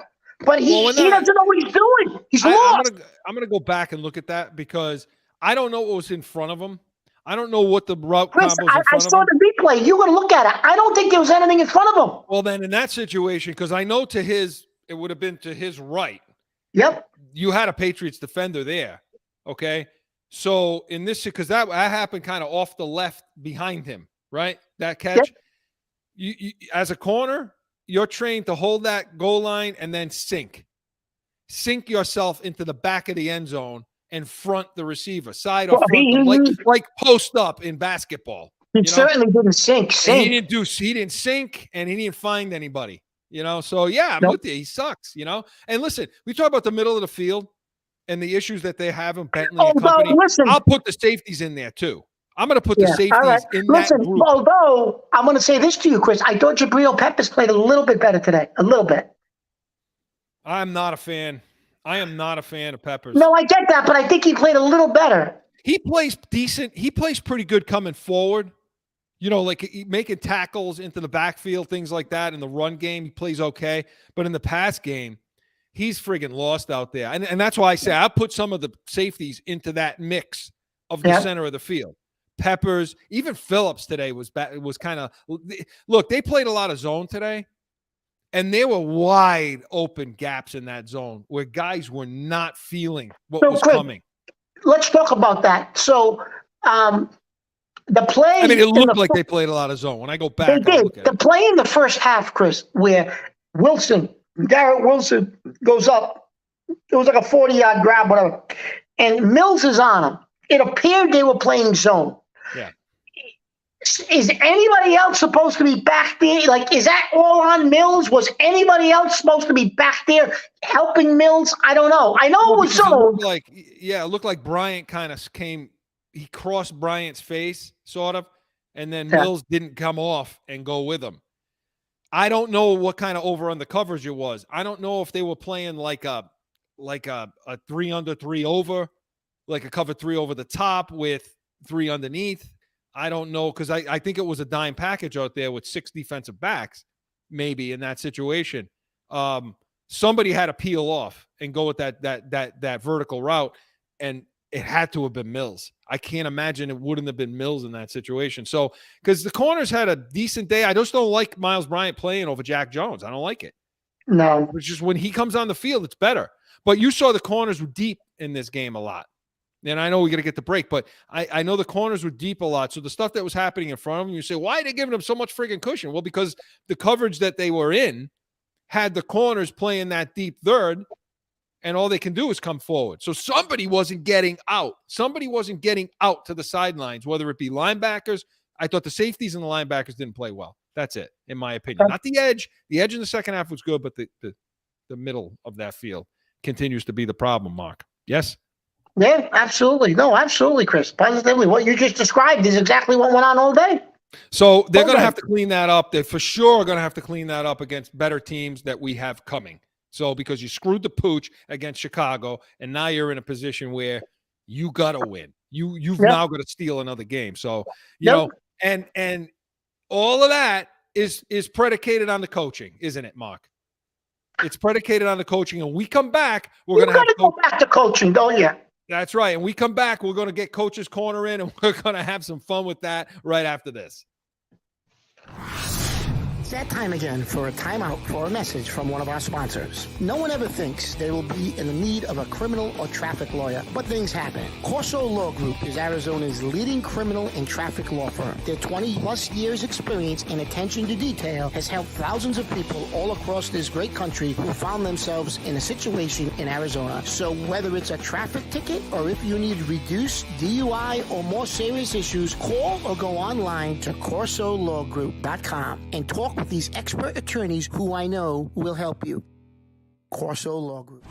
Speaker 3: But he doesn't know what he's doing. He's lost.
Speaker 2: I'm gonna go back and look at that because I don't know what was in front of him. I don't know what the route combo was in front of him. I saw
Speaker 3: the replay. You're gonna look at it. I don't think there was anything in front of him.
Speaker 2: Well, then in that situation, because I know it would have been to his right.
Speaker 3: Yep.
Speaker 2: You had a Patriots defender there. Okay. So in this, because that happened kind of off the left behind him, right? That catch. Yep. You as a corner, you're trained to hold that goal line and then sink yourself into the back of the end zone and front the receiver, side or front, like post up in basketball.
Speaker 3: He certainly didn't sink.
Speaker 2: He didn't sink, and he didn't find anybody. So yeah, I'm with you. He sucks. And listen, we talk about the middle of the field and the issues that they have in Bentley and company.
Speaker 3: Listen,
Speaker 2: I'll put the safeties in there too. I'm going to put the safeties in that group.
Speaker 3: Although I'm going to say this to you, Chris, I thought Jabril Peppers played a little bit better today. A little bit.
Speaker 2: I'm not a fan. I am not a fan of Peppers.
Speaker 3: No, I get that, but I think he played a little better.
Speaker 2: He plays decent. He plays pretty good coming forward. Like making tackles into the backfield, things like that. In the run game, he plays okay. But in the pass game, he's friggin' lost out there. And that's why I say I'll put some of the safeties into that mix of the center of the field. Peppers, even Phillips today was kind of look. They played a lot of zone today, and there were wide open gaps in that zone where guys were not feeling what was coming.
Speaker 3: Let's talk about that. So, the play.
Speaker 2: I mean, it looked like they played a lot of zone. When I go back,
Speaker 3: they did. The play in the first half, Chris, where Garrett Wilson goes up. It was like a 40-yard grab, whatever, and Mills is on him. It appeared they were playing zone.
Speaker 2: Yeah.
Speaker 3: Is anybody else supposed to be back there? Like, is that all on Mills? Was anybody else supposed to be back there helping Mills? I don't know. I know it was so.
Speaker 2: It looked like Bryant kind of came. He crossed Bryant's face, sort of, and then Mills didn't come off and go with him. I don't know what kind of over under coverage it was. I don't know if they were playing like a 3 under 3 over, like a cover 3 over the top with 3 underneath. I don't know, because I think it was a dime package out there with 6 defensive backs, maybe in that situation. Somebody had to peel off and go with that vertical route, and it had to have been Mills. I can't imagine it wouldn't have been Mills in that situation. So, because the corners had a decent day, I just don't like Miles Bryant playing over Jack Jones. I don't like it.
Speaker 3: No,
Speaker 2: it's just when he comes on the field, it's better. But you saw the corners were deep in this game a lot. And I know we got to get the break, but I know the corners were deep a lot. So the stuff that was happening in front of them, you say, why are they giving them so much friggin' cushion? Well, because the coverage that they were in had the corners playing that deep third, and all they can do is come forward. So somebody wasn't getting out. Somebody wasn't getting out to the sidelines, whether it be linebackers. I thought the safeties and the linebackers didn't play well. That's it, in my opinion. Not the edge. The edge in the second half was good, but the middle of that field continues to be the problem, Mark. Yes?
Speaker 3: Yeah, absolutely. No, absolutely, Chris. Positively. What you just described is exactly what went on all day.
Speaker 2: So they're going to have to clean that up. They're for sure going to have to clean that up against better teams that we have coming. So because you screwed the pooch against Chicago, and now you're in a position where you got to win. You've now got to steal another game. So, you know, and all of that is predicated on the coaching, isn't it, Mark? It's predicated on the coaching, and we come back, we're going to have to
Speaker 3: go back to coaching, don't you?
Speaker 2: That's right. And we come back, we're going to get Coach's Corner in, and we're going to have some fun with that right after this.
Speaker 6: It's that time again for a timeout for a message from one of our sponsors. No one ever thinks they will be in the need of a criminal or traffic lawyer, but things happen. CORSO Law Group is Arizona's leading criminal and traffic law firm. Their 20-plus years experience and attention to detail has helped thousands of people all across this great country who found themselves in a situation in Arizona. So whether it's a traffic ticket or if you need reduced DUI or more serious issues, call or go online to CORSOLawGroup.com and talk with these expert attorneys who I know will help you. CORSO Law Group.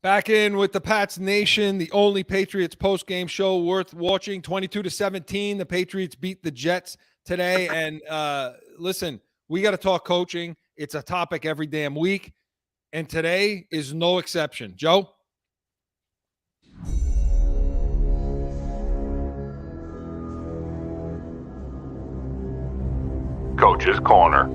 Speaker 2: Back in with the Pats Nation, the only Patriots post-game show worth watching. 22-17, the Patriots beat the Jets today. And listen, we got to talk coaching. It's a topic every damn week, and today is no exception. Joe?
Speaker 4: Coach's Corner.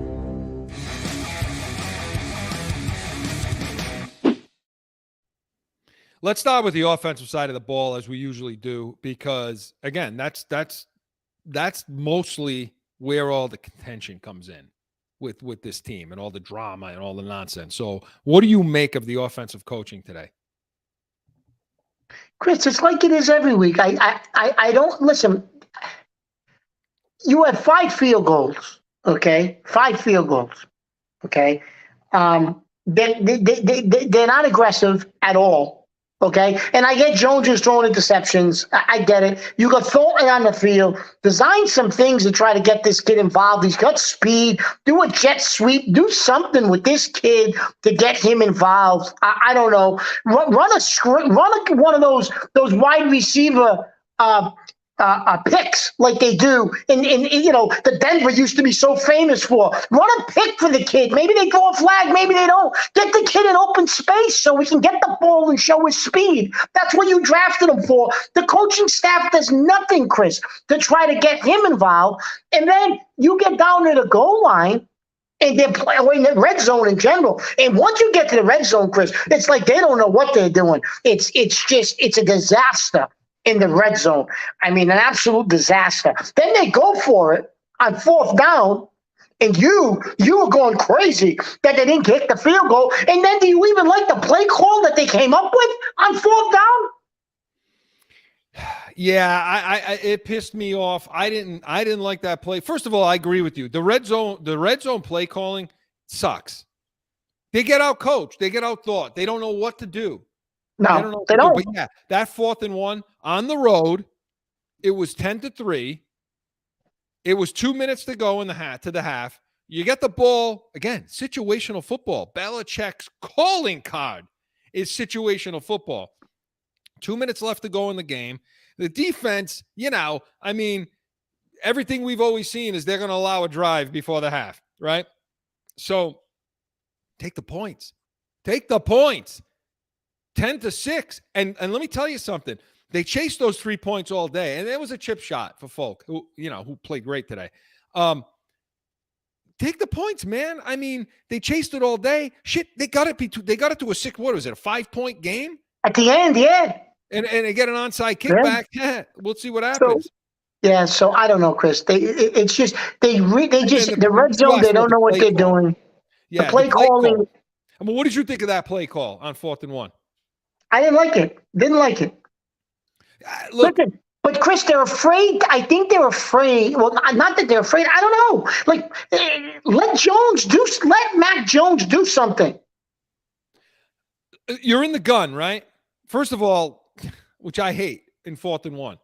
Speaker 2: Let's start with the offensive side of the ball, as we usually do, because again, that's mostly where all the contention comes in with this team and all the drama and all the nonsense. So what do you make of the offensive coaching today?
Speaker 3: Chris, it's like it is every week. I don't listen. You had 5 field goals. Okay, 5 field goals. Okay, they're not aggressive at all. Okay, and I get Jones is throwing interceptions. I get it. You got Thornton on the field. Design some things to try to get this kid involved. He's got speed. Do a jet sweep. Do something with this kid to get him involved. I don't know. Run a screen. Run one of those wide receiver. Picks like they do in you know, the Denver used to be so famous for. Run a pick for the kid. Maybe they throw a flag, maybe they don't. Get the kid in open space so we can get the ball and show his speed. That's what you drafted him for. The coaching staff does nothing, Chris, to try to get him involved. And then you get down to the goal line, and they're playing in the red zone in general. And once you get to the red zone, Chris, it's like they don't know what they're doing. It's a disaster in the red zone. I mean, an absolute disaster. Then they go for it on 4th down, and you were going crazy that they didn't kick the field goal. And then do you even like the play call that they came up with on 4th down?
Speaker 2: Yeah, it pissed me off. I didn't like that play. First of all, I agree with you. The red zone play calling sucks. They get out coached. They get out thought. They don't know what to do.
Speaker 3: No,
Speaker 2: They don't know what
Speaker 3: they
Speaker 2: to do.
Speaker 3: don't.
Speaker 2: But yeah, that 4th and 1 on the road, it was 10-3. It was 2 minutes to go in the half. You get the ball, again, situational football. Belichick's calling card is situational football. 2 minutes left to go in the game. The defense, everything we've always seen is they're going to allow a drive before the half, right? So take the points. Take the points. 10-6. And let me tell you something. They chased those 3 points all day, and there was a chip shot for Folk, who played great today. Take the points, man. I mean, they chased it all day. Shit, they got it to a 6. What was it? A 5-point game
Speaker 3: At the end, yeah.
Speaker 2: And they get an onside kickback. Yeah. We'll see what happens.
Speaker 3: So I don't know, Chris. The red zone. They don't know what they're doing.
Speaker 2: Yeah,
Speaker 3: the play calling.
Speaker 2: Call. I mean, what did you think of that play call on 4th and 1?
Speaker 3: I didn't like it.
Speaker 2: Look,
Speaker 3: listen, but Chris, they're afraid. I think they're afraid. Well, not that they're afraid. I don't know. Like, let Mac Jones do something.
Speaker 2: You're in the gun, right? First of all, which I hate in 4th and 1.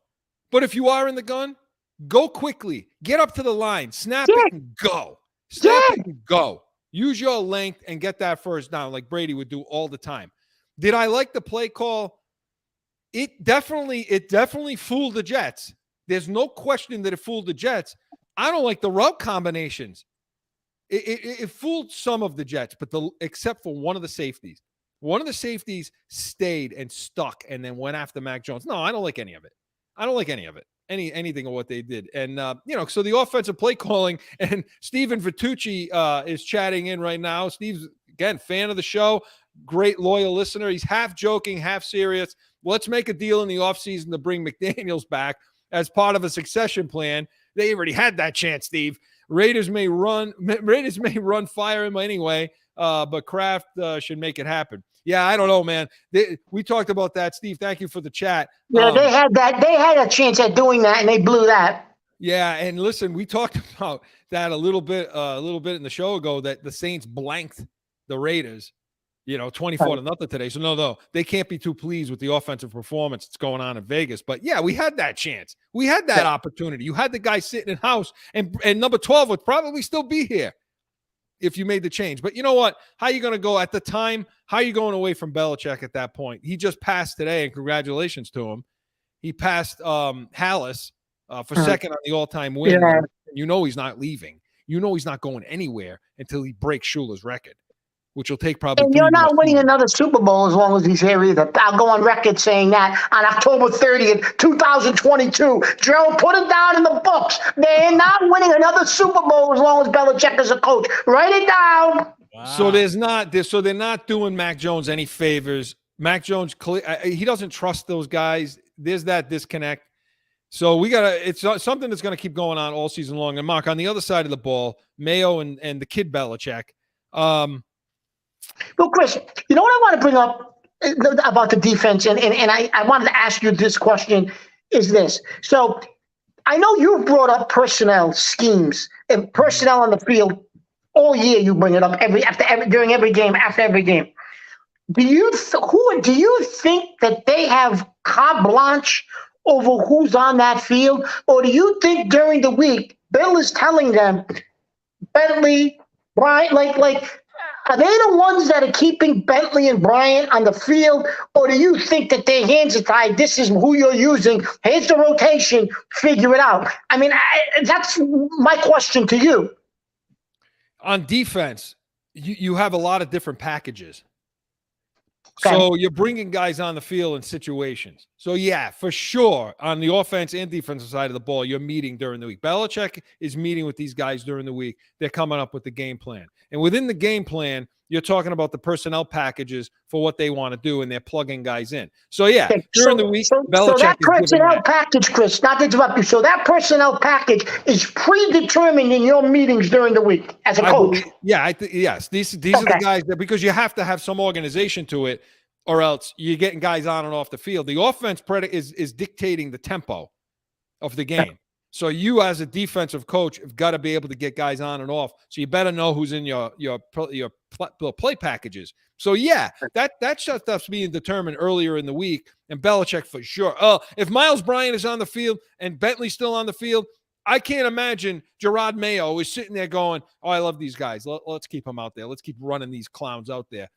Speaker 2: But if you are in the gun, go quickly. Get up to the line. Snap it and go. Snap it and go. Use your length and get that first down like Brady would do all the time. Did I like the play call? It definitely fooled the Jets. There's no question that it fooled the Jets. I don't like the route combinations. It fooled some of the Jets, but except for one of the safeties. One of the safeties stayed and stuck and then went after Mac Jones. No, I don't like any of it. Anything of what they did. And, so the offensive play calling, and Steven Vitucci is chatting in right now. Steve's, again, fan of the show, great loyal listener. He's half joking, half serious. Let's make a deal in the offseason to bring McDaniels back as part of a succession plan. They already had that chance, Steve. Raiders may run fire him anyway, but Kraft should make it happen. Yeah, I don't know, man. We talked about that, Steve. Thank you for the chat.
Speaker 3: Yeah, they had that. They had a chance at doing that, and they blew that.
Speaker 2: Yeah, and listen, we talked about that a little bit in the show ago, that the Saints blanked the Raiders, 24-0 today. So no, they can't be too pleased with the offensive performance that's going on in Vegas. But yeah, we had that chance. We had that opportunity. You had the guy sitting in house, and number 12 would probably still be here if you made the change. But you know what? How are you going to go at the time? How are you going away from Belichick at that point? He just passed today, and congratulations to him. He passed Hallis for second on the all-time win.
Speaker 3: Yeah.
Speaker 2: He's not leaving. He's not going anywhere until he breaks Schuler's record, which will take probably.
Speaker 3: And you're not winning another Super Bowl as long as he's here either. I'll go on record saying that on October 30th, 2022. Joe, put it down in the books. They're not winning another Super Bowl as long as Belichick is a coach. Write it down.
Speaker 2: Wow. So they're not doing Mac Jones any favors. Mac Jones, he doesn't trust those guys. There's that disconnect. So it's something that's going to keep going on all season long. And Mark, on the other side of the ball, Mayo and the kid Belichick.
Speaker 3: Well, Chris, you know what I want to bring up about the defense, and I wanted to ask you this question, is this. So I know you've brought up personnel schemes and personnel on the field all year. You bring it up during every game, after every game. Do you think that they have carte blanche over who's on that field, or do you think during the week Bill is telling them, Bentley, Bryant, are they the ones that are keeping Bentley and Bryant on the field, or do you think that their hands are tied? This is who you're using. Here's the rotation. Figure it out. I mean, that's my question to you.
Speaker 2: On defense, you have a lot of different packages.
Speaker 3: Okay.
Speaker 2: So you're bringing guys on the field in situations. So, yeah, for sure, on the offense and defensive side of the ball, you're meeting during the week. Belichick is meeting with these guys during the week. They're coming up with the game plan. And within the game plan, you're talking about the personnel packages for what they want to do, and they're plugging guys in. So, yeah, during the week, Belichick
Speaker 3: that personnel package, Chris, not to interrupt you, so that personnel package is predetermined in your meetings during the week as a coach.
Speaker 2: Yes. These are the guys that, because you have to have some organization to it, or else you're getting guys on and off the field. The offense is dictating the tempo of the game. So you, as a defensive coach, have got to be able to get guys on and off. So you better know who's in your play packages. So yeah, that stuff's being determined earlier in the week. And Belichick for sure. If Miles Bryant is on the field and Bentley's still on the field, I can't imagine Gerard Mayo is sitting there going, "Oh, I love these guys. Let's keep them out there. Let's keep running these clowns out there."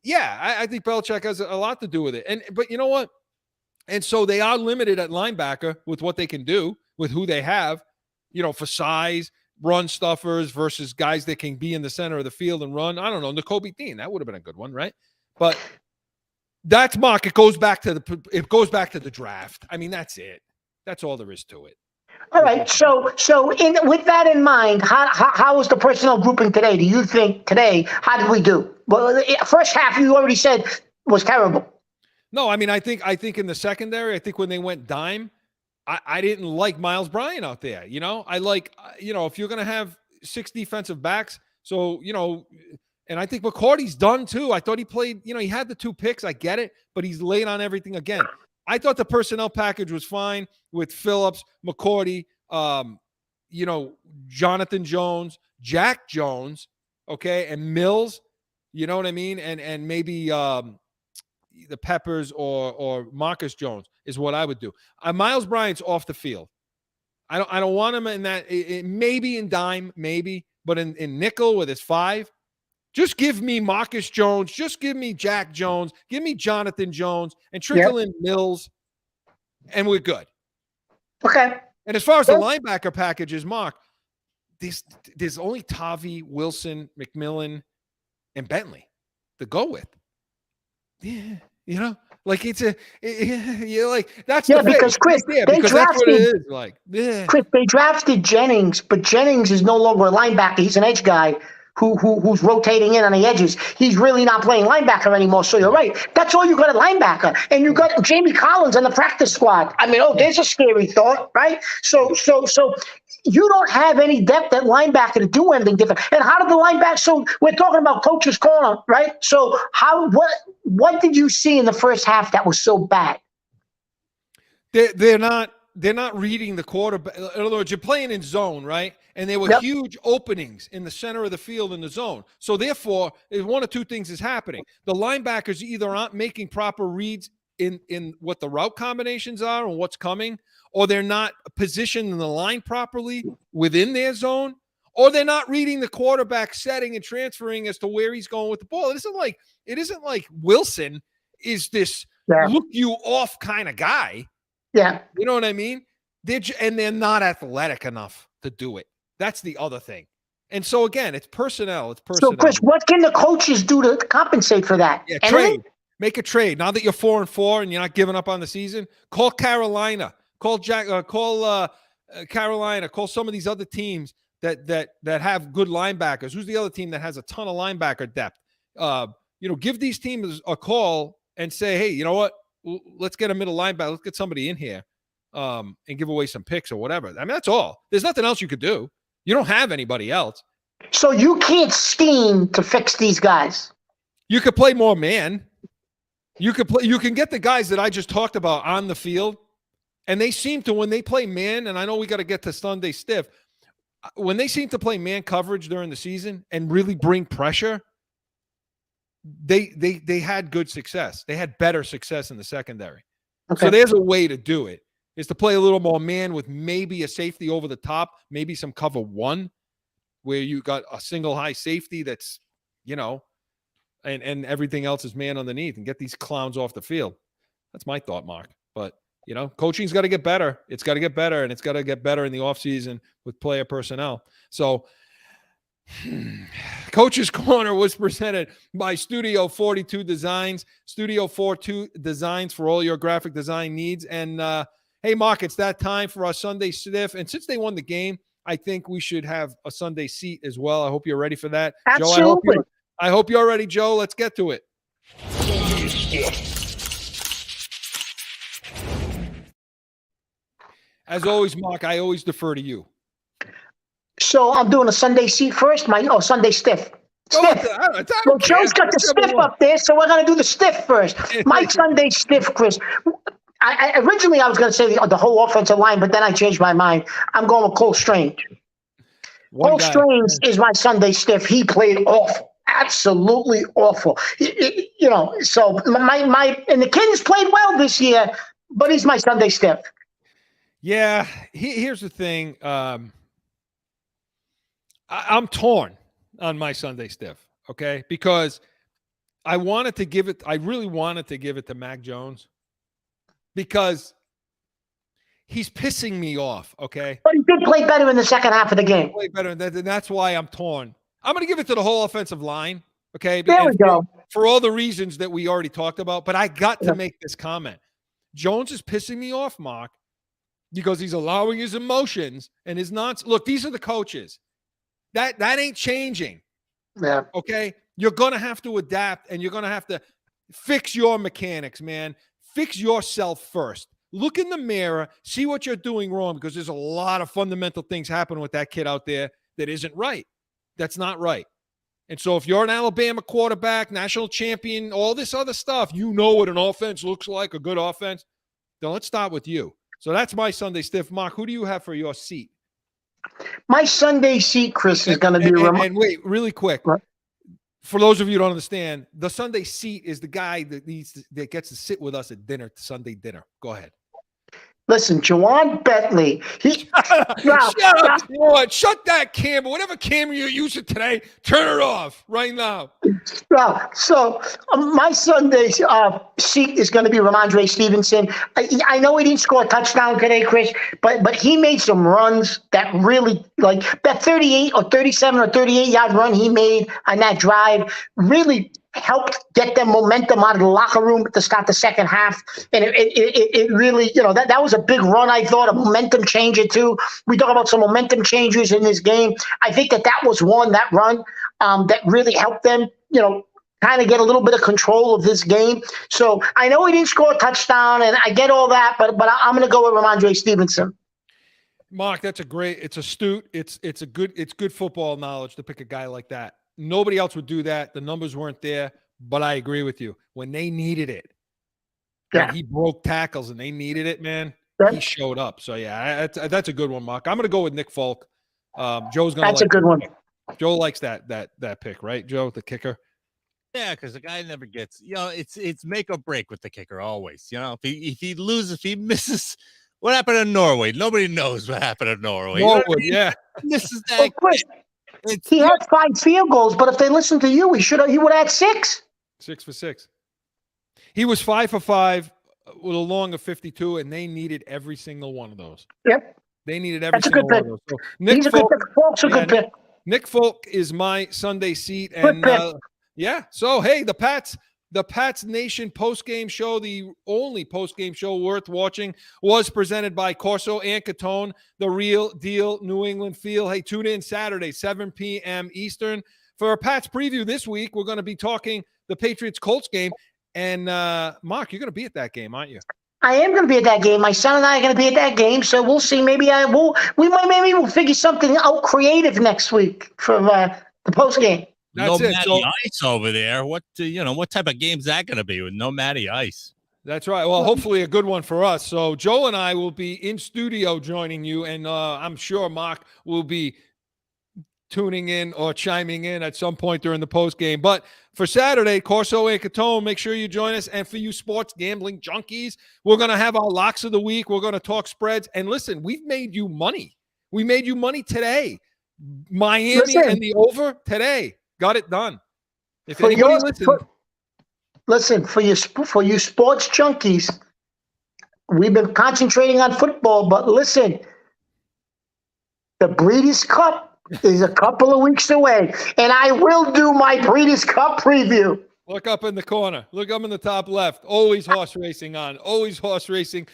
Speaker 2: Yeah, I think Belichick has a lot to do with it. But you know what? And so they are limited at linebacker with what they can do, with who they have, for size, run stuffers versus guys that can be in the center of the field and run. I don't know, Nakobe Dean, that would have been a good one, right? But that's Mark. It goes back to the draft. I mean, that's it. That's all there is to it.
Speaker 3: All right. So with that in mind, how was the personnel grouping today? Do you think today, how did we do? Well, first half you already said was terrible.
Speaker 2: No, I mean, I think in the secondary, I think when they went dime, I didn't like Miles Bryant out there. I like, if you're going to have 6 defensive backs, so, and I think McCourty's done too. I thought he played, he had the 2 picks. I get it, but he's late on everything again. I thought the personnel package was fine with Phillips, McCourty, Jonathan Jones, Jack Jones, okay, and Mills, you know what I mean? And maybe the Peppers or Marcus Jones is what I would do. Miles Bryant's off the field. I don't want him in that. Maybe in dime, maybe, but in nickel with his 5, just give me Marcus Jones. Just give me Jack Jones. Give me Jonathan Jones and trickle in Mills, and we're good.
Speaker 3: Okay.
Speaker 2: And as far as the linebacker packages, Mark, there's only Tavi, Wilson, McMillan, and Bentley to go with. Yeah, like it's that's
Speaker 3: because Chris,
Speaker 2: because that's what it is. Like,
Speaker 3: Chris, they drafted Jennings, but Jennings is no longer a linebacker. He's an edge guy who's rotating in on the edges. He's really not playing linebacker anymore. So you're right. That's all you got at linebacker, and you got Jamie Collins on the practice squad. I mean, there's a scary thought, right? So you don't have any depth at linebacker to do anything different. And how did the linebacker? So we're talking about coach's corner, right? So what did you see in the first half that was so bad?
Speaker 2: They're not reading the quarterback. In other words, you're playing in zone, right? And there were huge openings in the center of the field in the zone. So therefore, one of 2 things is happening. The linebackers either aren't making proper reads in what the route combinations are and what's coming, or they're not positioning the line properly within their zone, or they're not reading the quarterback setting and transferring as to where he's going with the ball. It isn't like Wilson is this look you off kind of guy.
Speaker 3: Yeah.
Speaker 2: You know what I mean? They're not athletic enough to do it. That's the other thing. And so again, it's personnel. So
Speaker 3: Chris, what can the coaches do to compensate for that?
Speaker 2: Yeah, trade. Make a trade. Now that you're 4-4 and you're not giving up on the season, call Carolina. Call Carolina. Call some of these other teams that have good linebackers. Who's the other team that has a ton of linebacker depth? Give these teams a call and say, hey, you know what? Let's get a middle linebacker. Let's get somebody in here and give away some picks or whatever. I mean, that's all. There's nothing else you could do. You don't have anybody else.
Speaker 3: So you can't scheme to fix these guys.
Speaker 2: You could play more man. You can get the guys that I just talked about on the field, and they seem to, when they play man, and I know we got to get to Sunday stiff, when they seem to play man coverage during the season and really bring pressure, they had good success. They had better success in the secondary. Okay. So there's a way to do it, is to play a little more man with maybe a safety over the top, maybe some cover 1 where you got a single high safety that's, and everything else is man underneath, and get these clowns off the field. That's my thought, Mark. But, coaching's got to get better. It's got to get better, and it's got to get better in the offseason with player personnel. So Coach's Corner was presented by Studio 42 Designs, Studio 42 Designs for all your graphic design needs. And, hey, Mark, it's that time for our Sunday Stiff. And since they won the game, I think we should have a Sunday seat as well. I hope you're ready for that.
Speaker 3: Absolutely.
Speaker 2: Joe, I hope you're ready, Joe. Let's get to it. As always, Mark, I always defer to you.
Speaker 3: So I'm doing a Sunday seat first. Sunday stiff. Stiff. Well, Joe's got the stiff up there, so we're going to do the stiff first. My Sunday stiff, Chris. Originally I was going to say the whole offensive line, but then I changed my mind. I'm going with Cole Strange. Cole Strange is my Sunday stiff. He played awful. Absolutely awful. So and the Kings played well this year, but he's my Sunday stiff.
Speaker 2: Yeah, here's the thing. I'm torn on my Sunday stiff, okay? Because I really wanted to give it to Mac Jones because he's pissing me off, okay?
Speaker 3: But he did play better in the second half of the game.
Speaker 2: Play better, and that's why I'm torn. I'm going to give it to the whole offensive line, okay?
Speaker 3: There we go.
Speaker 2: For all the reasons that we already talked about, but I got to make this comment. Jones is pissing me off, Mark, because he's allowing his emotions and his nonsense. Look, these are the coaches. That ain't changing.
Speaker 3: Yeah.
Speaker 2: Okay? You're going to have to adapt, and you're going to have to fix your mechanics, man. Fix yourself first. Look in the mirror, see what you're doing wrong, because there's a lot of fundamental things happening with that kid out there that isn't right. That's not right. And so if you're an Alabama quarterback, national champion, all this other stuff, you know what an offense looks like, a good offense. Then let's start with you. So that's my Sunday stiff. Mark, who do you have for your seat? My Sunday seat, Chris, is going to be – And wait, really quick. What? For those of you who don't understand, the Sunday seat is the guy that gets to sit with us at dinner, Sunday dinner. Go ahead. Listen, Jawan Bentley. Shut up. You know what? Shut that camera. Whatever camera you're using today, turn it off right now. So my Sunday seat is going to be Ramondre Stevenson. I know he didn't score a touchdown today, Chris, but he made some runs that really, like that 38 or 37 or 38-yard run he made on that drive really helped get them momentum out of the locker room to start the second half. And it really, that was a big run, I thought, a momentum changer too. We talk about some momentum changers in this game. I think that was that run that really helped them, kind of get a little bit of control of this game. So I know he didn't score a touchdown, and I get all that, but I'm going to go with Ramondre Stevenson. Mark, it's astute. It's good football knowledge to pick a guy like that. Nobody else would do that. The numbers weren't there, but I agree with you. When they needed it, when he broke tackles and they needed it, man, he showed up. So, yeah, that's a good one, Mark. I'm going to go with Nick Folk. Joe's going to That's a good one. Joe likes that pick, right, Joe, the kicker?
Speaker 5: Yeah, because the guy never gets, it's make or break with the kicker always. If he loses, if he misses, what happened in Norway? Nobody knows what happened in Norway.
Speaker 2: Norwood, yeah.
Speaker 5: Misses that.
Speaker 3: He had 5 field goals, but if they listened to you, he would have had 6.
Speaker 2: 6 for 6. He was 5 for 5 with a long of 52, and they needed every single one of those. Yep. They needed every single one of those. So Nick Folk, Folk's a good pick. Nick Folk is my Sunday seat. And so hey, the Pats Nation postgame show, the only postgame show worth watching, was presented by Corso Catone, the real deal New England feel. Hey, tune in Saturday, 7 p.m. Eastern. For a Pats preview this week, we're going to be talking the Patriots-Colts game. And, Mark, you're going to be at that game, aren't you? I am going to be at that game. My son and I are going to be at that game, so we'll see. Maybe we'll figure something out creative next week for the postgame.
Speaker 5: That's no Matty Ice over there. What type of game's that going to be with no Matty Ice?
Speaker 2: That's right. Well, hopefully a good one for us. So Joe and I will be in studio joining you, and I'm sure Mark will be tuning in or chiming in at some point during the post game. But for Saturday, Corso Catone, make sure you join us. And for you sports gambling junkies, we're going to have our locks of the week. We're going to talk spreads. And listen, we've made you money. We made you money today. Miami and the over today. Got it done. If anybody listen, for you sports junkies, we've been concentrating on football, but listen, the Breeders' Cup is a couple of weeks away, and I will do my Breeders' Cup preview. Look up in the corner. Look up in the top left. Always horse racing on. Always horse racing.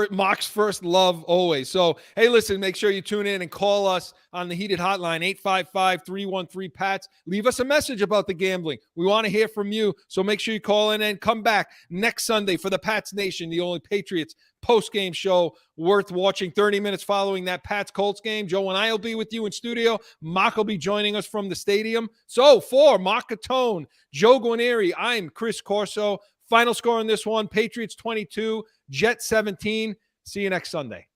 Speaker 2: Mark's first love always. So, hey, listen, make sure you tune in and call us on the heated hotline, 855-313-PATS. Leave us a message about the gambling. We want to hear from you. So make sure you call in and come back next Sunday for the Pats Nation, the only Patriots post-game show worth watching. 30 minutes following that Pats-Colts game. Joe and I will be with you in studio. Mark will be joining us from the stadium. So for Mark Catone, Joe Guarnieri, I'm Chris Corso. Final score on this one, Patriots 22, Jet 17. See you next Sunday.